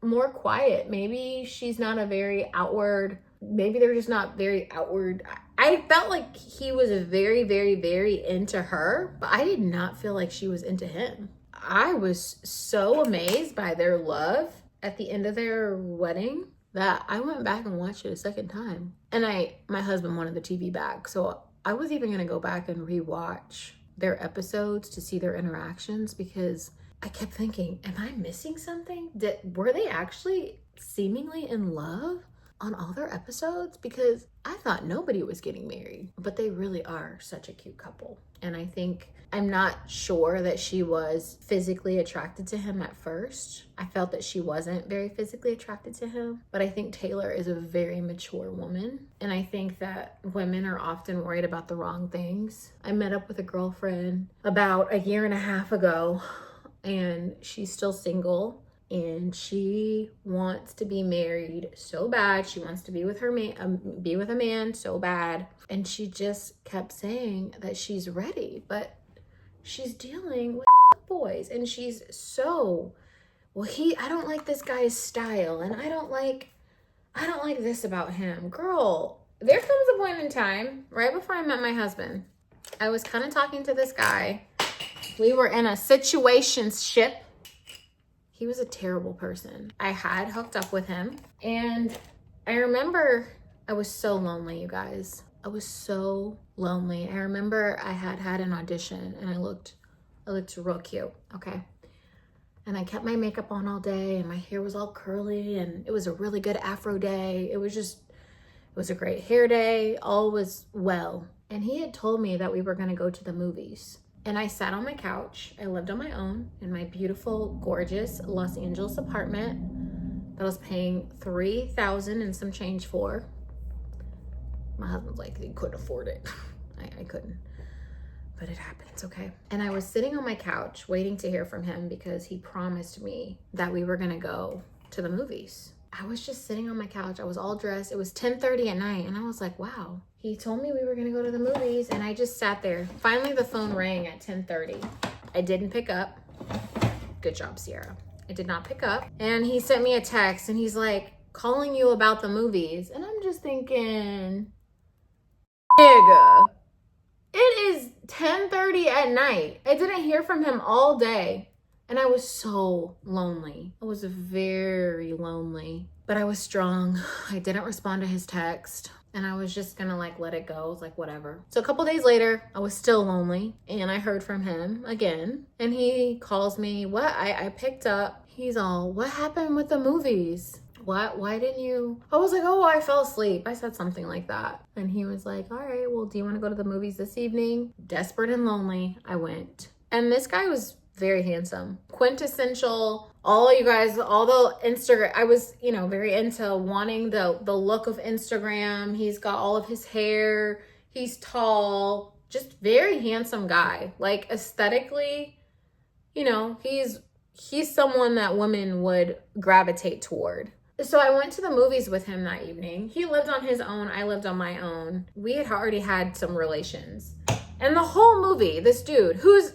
more quiet. Maybe she's not a very outward, maybe they're just not very outward. I felt like he was very, very, very into her, but I did not feel like she was into him. I was so amazed by their love at the end of their wedding that I went back and watched it a second time. And my husband wanted the TV back, so I was even gonna go back and rewatch their episodes to see their interactions, because I kept thinking, am I missing something? Were they actually seemingly in love on all their episodes? Because I thought nobody was getting married, but they really are such a cute couple. And I think, I'm not sure that she was physically attracted to him at first. I felt that she wasn't very physically attracted to him, but I think Taylor is a very mature woman. And I think that women are often worried about the wrong things. I met up with a girlfriend about a year and a half ago, and she's still single, and she wants to be married so bad. She wants to be with a man so bad. And she just kept saying that she's ready, but she's dealing with boys, and she's so, I don't like this guy's style, and I don't like this about him. Girl, there comes a point in time, right before I met my husband, I was kind of talking to this guy. We were in a situationship. He was a terrible person. I had hooked up with him, and I remember I was so lonely, you guys. I was so lonely. I remember I had an audition, and I looked real cute, okay? And I kept my makeup on all day, and my hair was all curly, and it was a really good afro day. It was a great hair day. All was well. And he had told me that we were gonna go to the movies. And I sat on my couch. I lived on my own in my beautiful, gorgeous Los Angeles apartment that I was paying $3,000 and some change for. My husband's like, he couldn't afford it. I couldn't, but it happens, okay? And I was sitting on my couch waiting to hear from him because he promised me that we were gonna go to the movies. I was just sitting on my couch. I was all dressed. It was 10:30 at night, and I was like, wow. He told me we were gonna go to the movies, and I just sat there. Finally, the phone rang at 10:30. I didn't pick up. Good job, Sierra. I did not pick up. And he sent me a text, and he's like, calling you about the movies. And I'm just thinking, nigga, it is 10:30 at night. I didn't hear from him all day. And I was so lonely. I was very lonely, but I was strong. I didn't respond to his text, and I was just gonna like let it go. I was like, whatever. So a couple days later, I was still lonely, and I heard from him again, and he calls me. What? I picked up. He's all, what happened with the movies? What? Why didn't you? I was like, oh, I fell asleep. I said something like that. And he was like, all right, well, do you want to go to the movies this evening? Desperate and lonely, I went. And this guy was very handsome. Quintessential, all you guys, all the Instagram, I was, you know, very into wanting the look of Instagram. He's got all of his hair. He's tall, just very handsome guy. Like aesthetically, you know, he's someone that women would gravitate toward. So I went to the movies with him that evening. He lived on his own. I lived on my own. We had already had some relations. And the whole movie, this dude, he's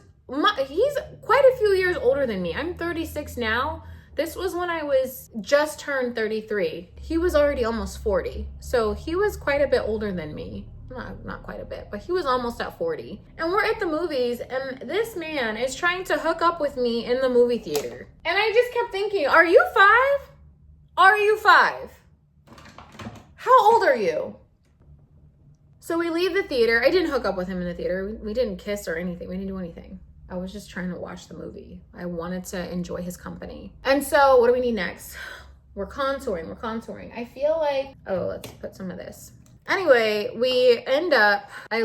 quite a few years older than me. I'm 36 now. This was when I was just turned 33. He was already almost 40. So he was quite a bit older than me. Not quite a bit, but he was almost at 40. And we're at the movies, and this man is trying to hook up with me in the movie theater. And I just kept thinking, are you 5? Are you 5? How old are you? So we leave the theater. I didn't hook up with him in the theater. We didn't kiss or anything. We didn't do anything. I was just trying to watch the movie. I wanted to enjoy his company. And so what do we need next? We're contouring. I feel like, oh, let's put some of this. Anyway, we end up, I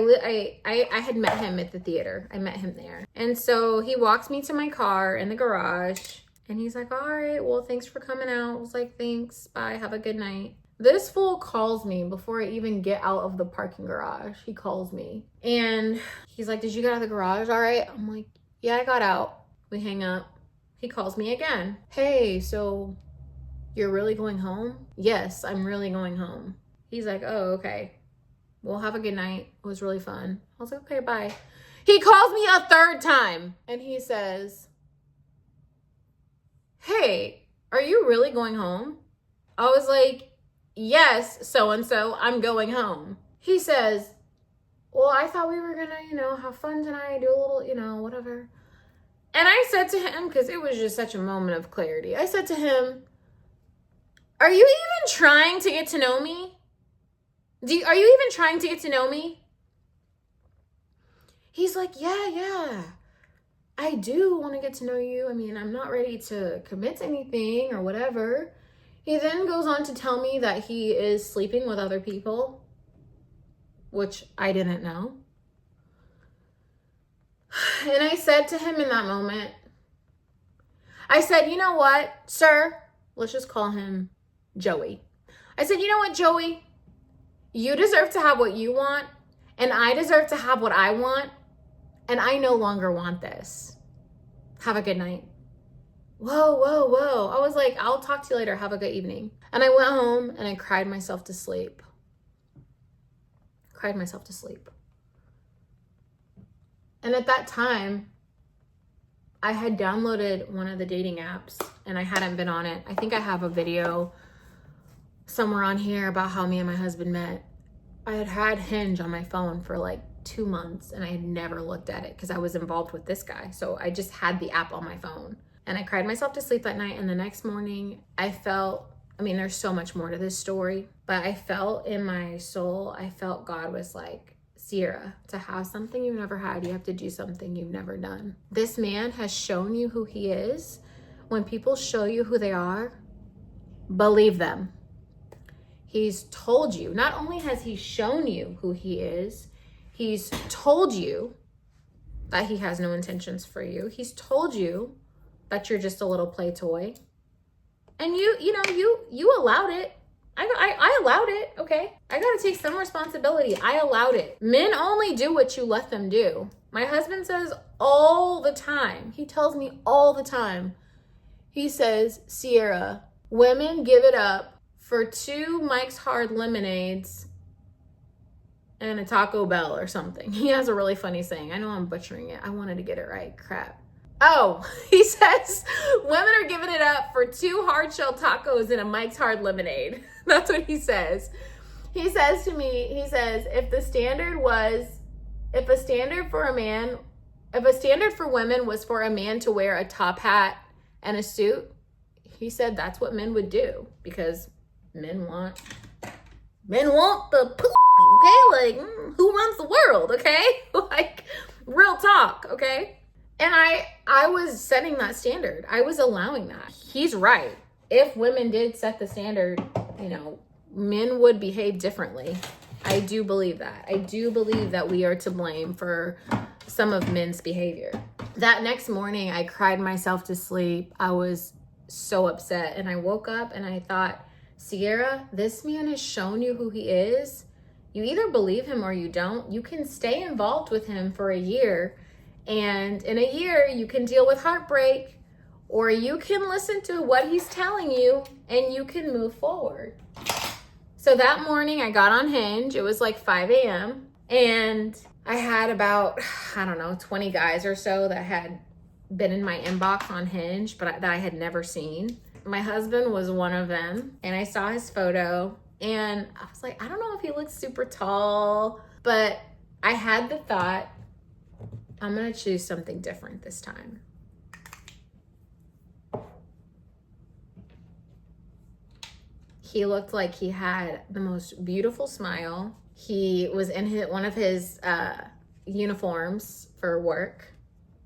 had met him at the theater. I met him there. And so he walks me to my car in the garage. And he's like, all right, well, thanks for coming out. I was like, thanks, bye, have a good night. This fool calls me before I even get out of the parking garage. He calls me. And he's like, did you get out of the garage all right? I'm like, yeah, I got out. We hang up. He calls me again. Hey, so you're really going home? Yes, I'm really going home. He's like, oh, okay. Well, have a good night. It was really fun. I was like, okay, bye. He calls me a third time. And he says, hey, are you really going home? I was like, yes, so-and-so, I'm going home. He says, well, I thought we were gonna, you know, have fun tonight, do a little, you know, whatever. And I said to him, because it was just such a moment of clarity, I said to him, are you even trying to get to know me? Are you even trying to get to know me? He's like, yeah. I do want to get to know you. I mean, I'm not ready to commit to anything or whatever. He then goes on to tell me that he is sleeping with other people, which I didn't know. And I said to him in that moment, I said, you know what, sir? Let's just call him Joey. I said, you know what, Joey? You deserve to have what you want, and I deserve to have what I want. And I no longer want this. Have a good night. Whoa. I was like, I'll talk to you later. Have a good evening. And I went home and I cried myself to sleep. And at that time, I had downloaded one of the dating apps and I hadn't been on it. I think I have a video somewhere on here about how me and my husband met. I had Hinge on my phone for like 2 months and I had never looked at it because I was involved with this guy. So I just had the app on my phone and I cried myself to sleep that night. And the next morning I felt, I mean, there's so much more to this story, but I felt in my soul, I felt God was like, Sierra, to have something you've never had, you have to do something you've never done. This man has shown you who he is. When people show you who they are, believe them. He's told you, not only has he shown you who he is, he's told you that he has no intentions for you. He's told you that you're just a little play toy. And you allowed it. I allowed it, okay? I gotta take some responsibility. I allowed it. Men only do what you let them do. My husband says all the time, he tells me all the time, he says, Sierra, women give it up for 2 Mike's Hard lemonades and a Taco Bell or something. He has a really funny saying. I know I'm butchering it. I wanted to get it right. Crap. Oh, he says women are giving it up for 2 hard-shelled tacos and a Mike's Hard lemonade. That's what he says. He says to me, he says, if a standard for women was for a man to wear a top hat and a suit, he said that's what men would do because men want the poop, okay? Like, who runs the world, okay? Like, real talk, okay? And I was setting that standard. I was allowing that. He's right. If women did set the standard, men would behave differently. I do believe that. I do believe that we are to blame for some of men's behavior. That next morning, I cried myself to sleep. I was so upset. And I woke up and I thought, Sierra, this man has shown you who he is. You either believe him or you don't. You can stay involved with him for a year. And in a year, you can deal with heartbreak, or you can listen to what he's telling you and you can move forward. So that morning I got on Hinge. It was like 5 a.m. and I had about, 20 guys or so that had been in my inbox on Hinge, but that I had never seen. My husband was one of them, and I saw his photo and I was like, I don't know if he looks super tall, but I had the thought, I'm gonna choose something different this time. He looked like he had the most beautiful smile. He was in one of his uniforms for work.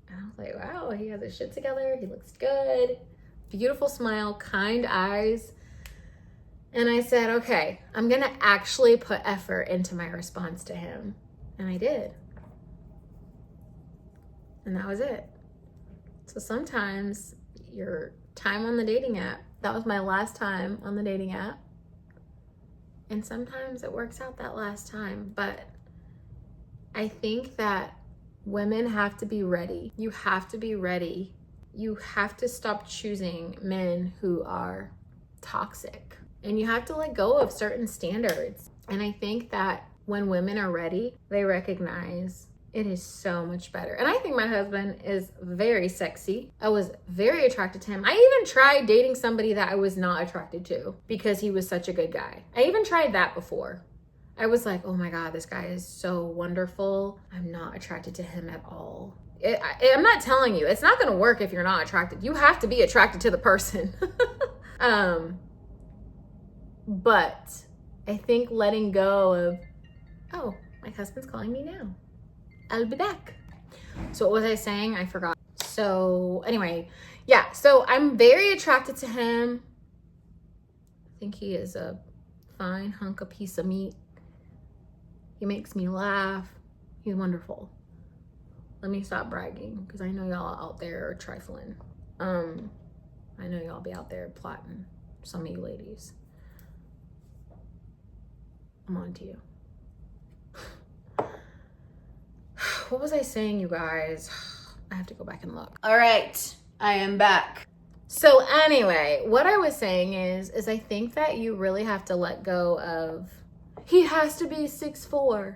And I was like, wow, he has his shit together. He looks good. Beautiful smile, kind eyes. And I said, okay, I'm gonna actually put effort into my response to him. And I did. And that was it. So sometimes your time on the dating app, that was my last time on the dating app. And sometimes it works out that last time. But I think that women have to be ready. You have to be ready. You have to stop choosing men who are toxic. And you have to let go of certain standards. And I think that when women are ready, they recognize it is so much better. And I think my husband is very sexy. I was very attracted to him. I even tried dating somebody that I was not attracted to because he was such a good guy. I even tried that before. I was like, oh my God, this guy is so wonderful. I'm not attracted to him at all. I'm not telling you, it's not gonna work if you're not attracted. You have to be attracted to the person. But I think letting go of, oh, my husband's calling me now. I'll be back. So what was I saying? I forgot. So anyway, yeah, so I'm very attracted to him. I think he is a fine hunk of piece of meat. He makes me laugh. He's wonderful. Let me stop bragging because I know y'all out there are trifling. I know y'all be out there plotting, some of you ladies. I'm on to you. What was I saying, you guys? I have to go back and look. All right, I am back. So anyway, what I was saying is I think that you really have to let go of, he has to be 6'4".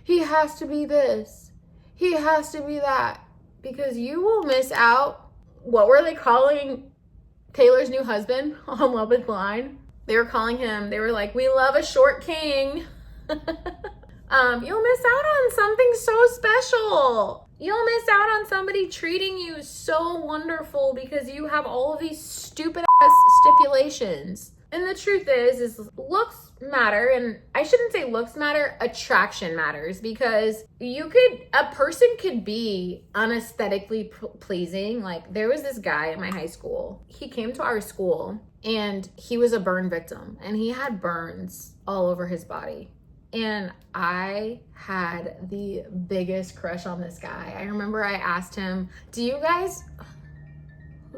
He has to be this. He has to be that. Because you will miss out. What were they calling Taylor's new husband on Love is Blind? They were calling him, they were like, we love a short king. You'll miss out on something so special. You'll miss out on somebody treating you so wonderful because you have all of these stupid ass stipulations. And the truth is looks matter, and I shouldn't say looks matter, attraction matters, because a person could be unaesthetically pleasing. Like, there was this guy at my high school. He came to our school and he was a burn victim and he had burns all over his body. And I had the biggest crush on this guy. I remember I asked him, who's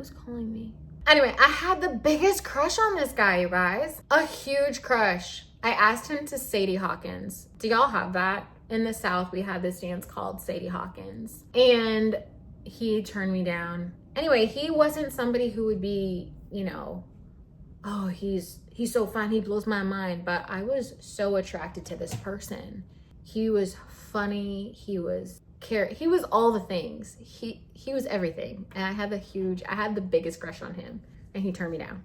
calling me? Anyway, I had the biggest crush on this guy, you guys. A huge crush. I asked him to Sadie Hawkins. Do y'all have that? In the South, we had this dance called Sadie Hawkins. And he turned me down. Anyway, he wasn't somebody who would be, oh, he's so fun, he blows my mind. But I was so attracted to this person. He was funny, he was all the things. He was everything. And I had the biggest crush on him, and he turned me down.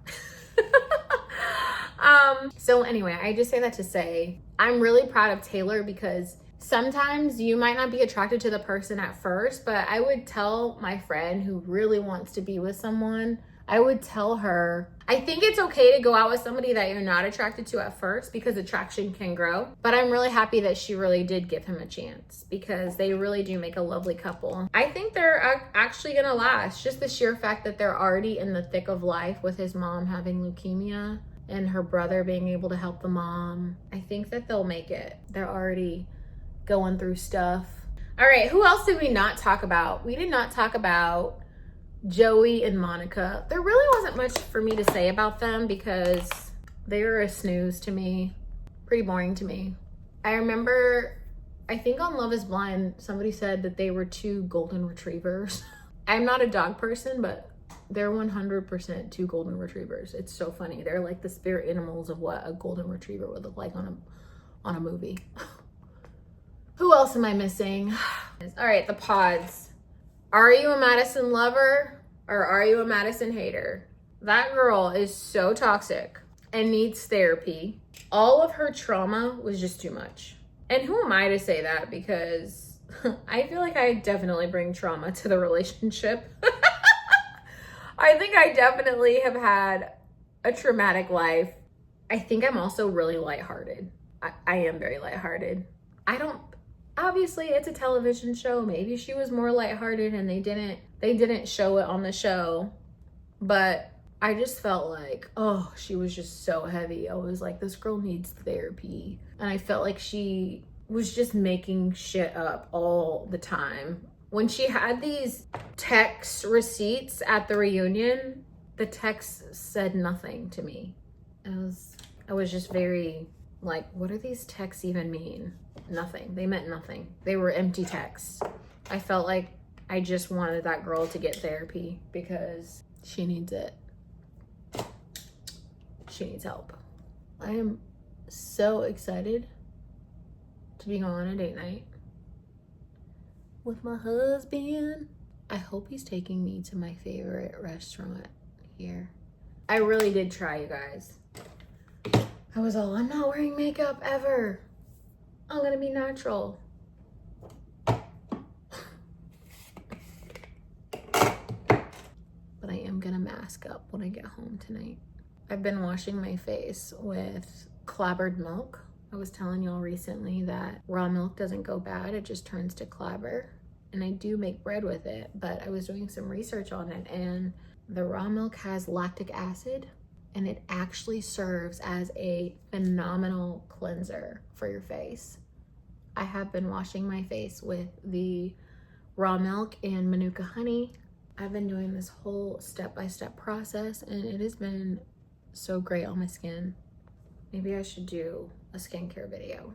So anyway, I just say that to say, I'm really proud of Taylor, because sometimes you might not be attracted to the person at first, but I would tell my friend who really wants to be with someone, I would tell her, I think it's okay to go out with somebody that you're not attracted to at first, because attraction can grow. But I'm really happy that she really did give him a chance, because they really do make a lovely couple. I think they're actually gonna last. Just the sheer fact that they're already in the thick of life with his mom having leukemia and her brother being able to help the mom. I think that they'll make it. They're already going through stuff. All right, who else did we not talk about? We did not talk about Joey and Monica. There really wasn't much for me to say about them because they were a snooze to me. Pretty boring to me. I remember, I think on Love is Blind, somebody said that they were two golden retrievers. I'm not a dog person, but they're 100% two golden retrievers. It's so funny. They're like the spirit animals of what a golden retriever would look like on a movie. Who else am I missing? All right, the pods. Are you a Madison lover or are you a Madison hater? That girl is so toxic and needs therapy. All of her trauma was just too much. And who am I to say that? Because I feel like I definitely bring trauma to the relationship. I think I definitely have had a traumatic life. I think I'm also really lighthearted. I am very lighthearted. Obviously it's a television show. Maybe she was more lighthearted and they didn't show it on the show. But I just felt like, oh, she was just so heavy. I was like, this girl needs therapy. And I felt like she was just making shit up all the time. When she had these text receipts at the reunion, the text said nothing to me. I was just very like, what do these texts even mean? Nothing. They meant nothing. They were empty texts. I felt like I just wanted that girl to get therapy because she needs it. She needs help. I am so excited to be going on a date night with my husband. I hope he's taking me to my favorite restaurant here. I really did try, you guys. I was all, I'm not wearing makeup ever. I'm gonna be natural. But I am gonna mask up when I get home tonight. I've been washing my face with clabbered milk. I was telling y'all recently that raw milk doesn't go bad, it just turns to clabber. And I do make bread with it, but I was doing some research on it and the raw milk has lactic acid and it actually serves as a phenomenal cleanser for your face. I have been washing my face with the raw milk and Manuka honey. I've been doing this whole step-by-step process and it has been so great on my skin. Maybe I should do a skincare video.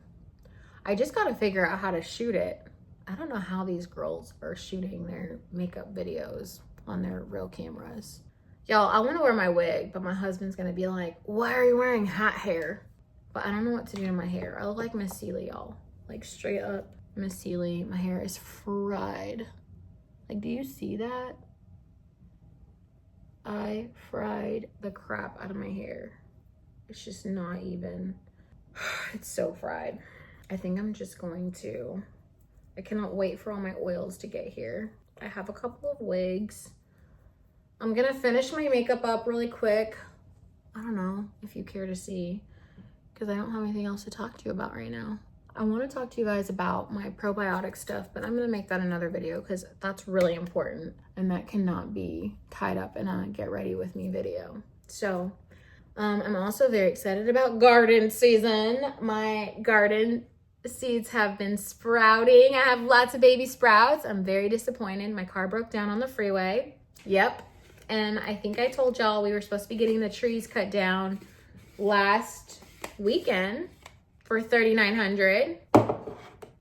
I just gotta figure out how to shoot it. I don't know how these girls are shooting their makeup videos on their real cameras. Y'all, I wanna wear my wig, but my husband's gonna be like, why are you wearing hat hair? But I don't know what to do to my hair. I look like Miss Seeley, y'all. Like straight up Miss Seeley. My hair is fried. Like, do you see that? I fried the crap out of my hair. It's just not even, it's so fried. I think I'm just going to, I cannot wait for all my oils to get here. I have a couple of wigs. I'm gonna finish my makeup up really quick. I don't know if you care to see, because I don't have anything else to talk to you about right now. I want to talk to you guys about my probiotic stuff, but I'm going to make that another video because that's really important and that cannot be tied up in a get ready with me video. So I'm also very excited about garden season. My garden seeds have been sprouting. I have lots of baby sprouts. I'm very disappointed. My car broke down on the freeway. Yep. And I think I told y'all we were supposed to be getting the trees cut down last weekend for $3,900, and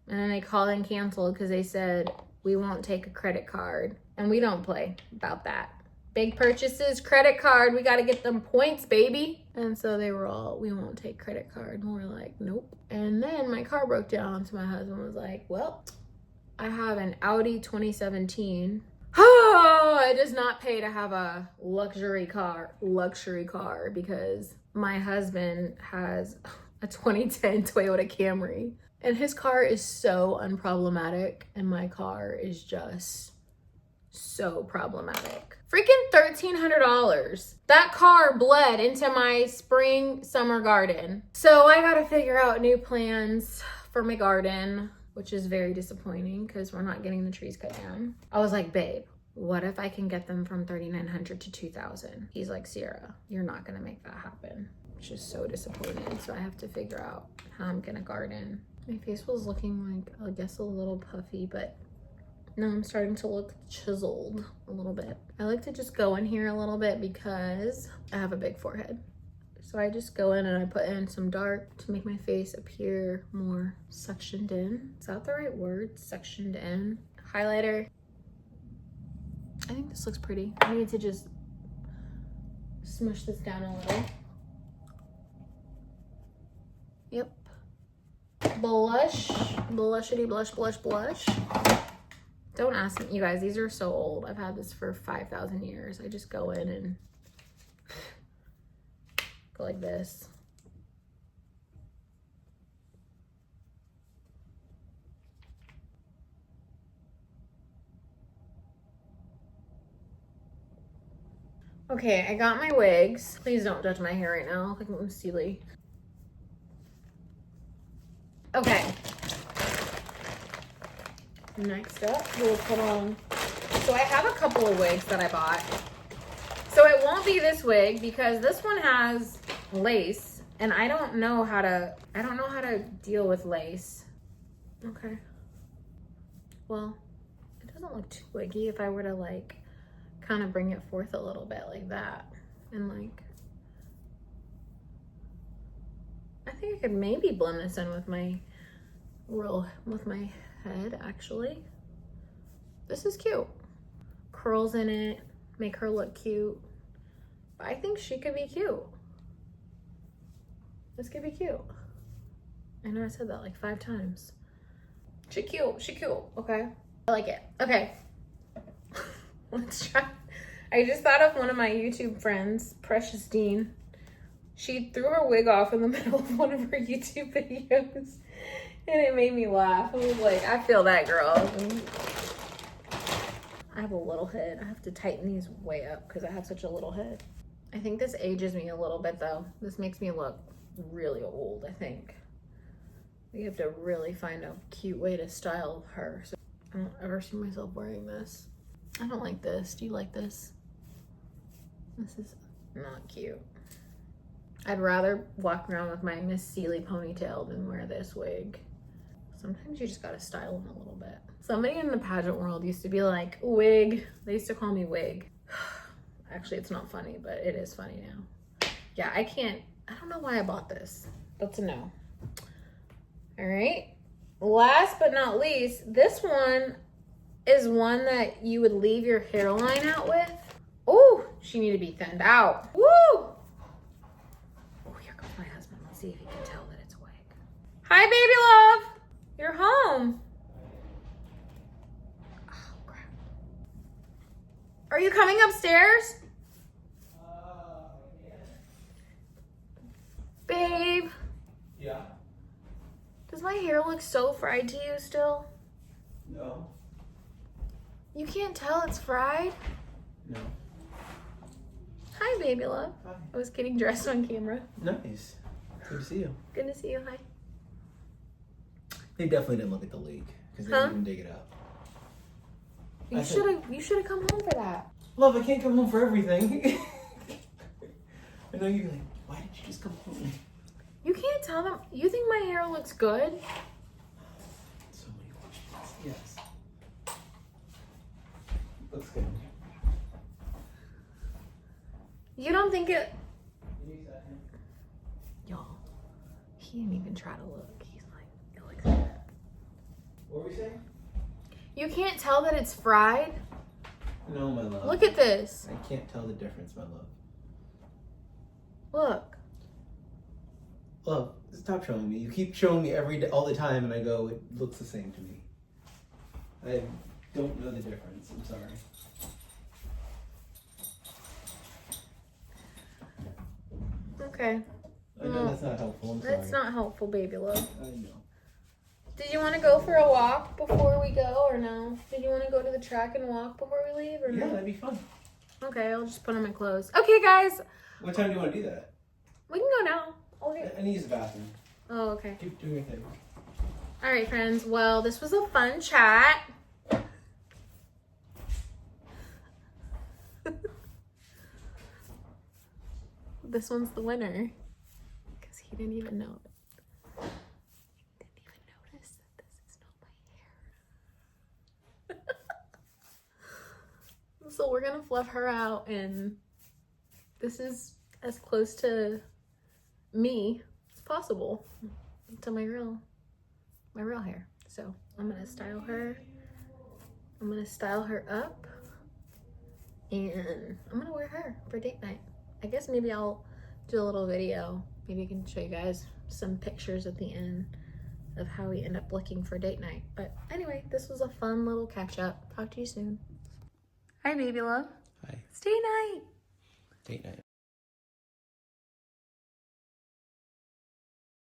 then they called and canceled because they said we won't take a credit card, and we don't play about that. Big purchases, credit card, we got to get them points, baby. And so they were all, we won't take credit card, and we're like, nope. And then my car broke down, so my husband was like, well, I have an Audi 2017. Oh, it does not pay to have a luxury car because my husband has a 2010 Toyota Camry and his car is so unproblematic and my car is just so problematic. Freaking $1,300. That car bled into my spring summer garden. So I gotta figure out new plans for my garden, which is very disappointing because we're not getting the trees cut down. I was like, babe, what if I can get them from $3,900 to $2,000? He's like, Sierra, you're not gonna make that happen. which is so disappointing. So I have to figure out how I'm gonna garden. My face was looking like, I guess, a little puffy, but now I'm starting to look chiseled a little bit. I like to just go in here a little bit because I have a big forehead. So I just go in and I put in some dark to make my face appear more sectioned in. Is that the right word? Sectioned in. Highlighter. I think this looks pretty. I need to just smush this down a little. Yep. Blush. Blushity blush, blush, blush. Don't ask me, you guys, these are so old. I've had this for 5,000 years. I just go in and go like this. Okay, I got my wigs. Please don't judge my hair right now. I look like I'm silly. Okay. Next up, we'll put on, so I have a couple of wigs that I bought. So it won't be this wig because this one has lace and I don't know how to deal with lace. Okay. Well, it doesn't look too wiggy if I were to like kind of bring it forth a little bit like that. And like, I think I could maybe blend this in with my head actually. This is cute. Curls in it, make her look cute. But I think she could be cute. This could be cute. I know I said that like 5 times. She cute, okay? I like it, okay. Let's try. I just thought of one of my YouTube friends, Precious Dean. She threw her wig off in the middle of one of her YouTube videos. And it made me laugh. I was like, I feel that, girl. I have a little head. I have to tighten these way up because I have such a little head. I think this ages me a little bit though. This makes me look really old, I think. We have to really find a cute way to style her. So I don't ever see myself wearing this. I don't like this. Do you like this? This is not cute. I'd rather walk around with my Miss Seeley ponytail than wear this wig. Sometimes you just gotta style them a little bit. Somebody in the pageant world used to be like, wig. They used to call me wig. Actually, it's not funny, but it is funny now. Yeah, I don't know why I bought this. That's a no. All right. Last but not least, this one is one that you would leave your hairline out with. Oh, she need to be thinned out. Woo! Oh, here comes my husband. Let's see if he can tell that it's a wig. Hi, baby love. You're home. Oh, crap. Are you coming upstairs? Yeah. Babe. Yeah. Does my hair look so fried to you still? No. You can't tell it's fried? No. Hi, baby love. Hi. I was getting dressed on camera. Nice. Good to see you. Good to see you. Hi. They definitely didn't look at the leak because they didn't even dig it up. You should have come home for that. Love, I can't come home for everything. I know you're like, why did you just come home? You can't tell them. You think my hair looks good? So many questions. Yes. Looks good. You don't think it... Y'all, he didn't even try to look. He's like, it looks good. What were we saying? You can't tell that it's fried? No, my love. Look at this. I can't tell the difference, my love. Look. Love, stop showing me. You keep showing me every day, all the time, and I go, it looks the same to me. I don't know the difference. I'm sorry. Okay. I know that's not helpful. I'm sorry. That's not helpful, baby love. I know. Did you want to go for a walk before we go or no? Did you want to go to the track and walk before we leave or no? Yeah, that'd be fun. Okay, I'll just put on my clothes. Okay, guys. What time do you want to do that? We can go now. Okay. I need to use the bathroom. Oh, okay. Keep doing your thing. All right, friends. Well, this was a fun chat. This one's the winner. didn't even know it. Didn't even notice that this is not my hair. So we're gonna fluff her out, and this is as close to me as possible to my real hair. So I'm gonna style her. I'm gonna style her up, and I'm gonna wear her for date night. I guess maybe I'll do a little video. Maybe I can show you guys some pictures at the end of how we end up looking for date night. But anyway, this was a fun little catch up. Talk to you soon. Hi, baby love. Hi. It's date night. Date night.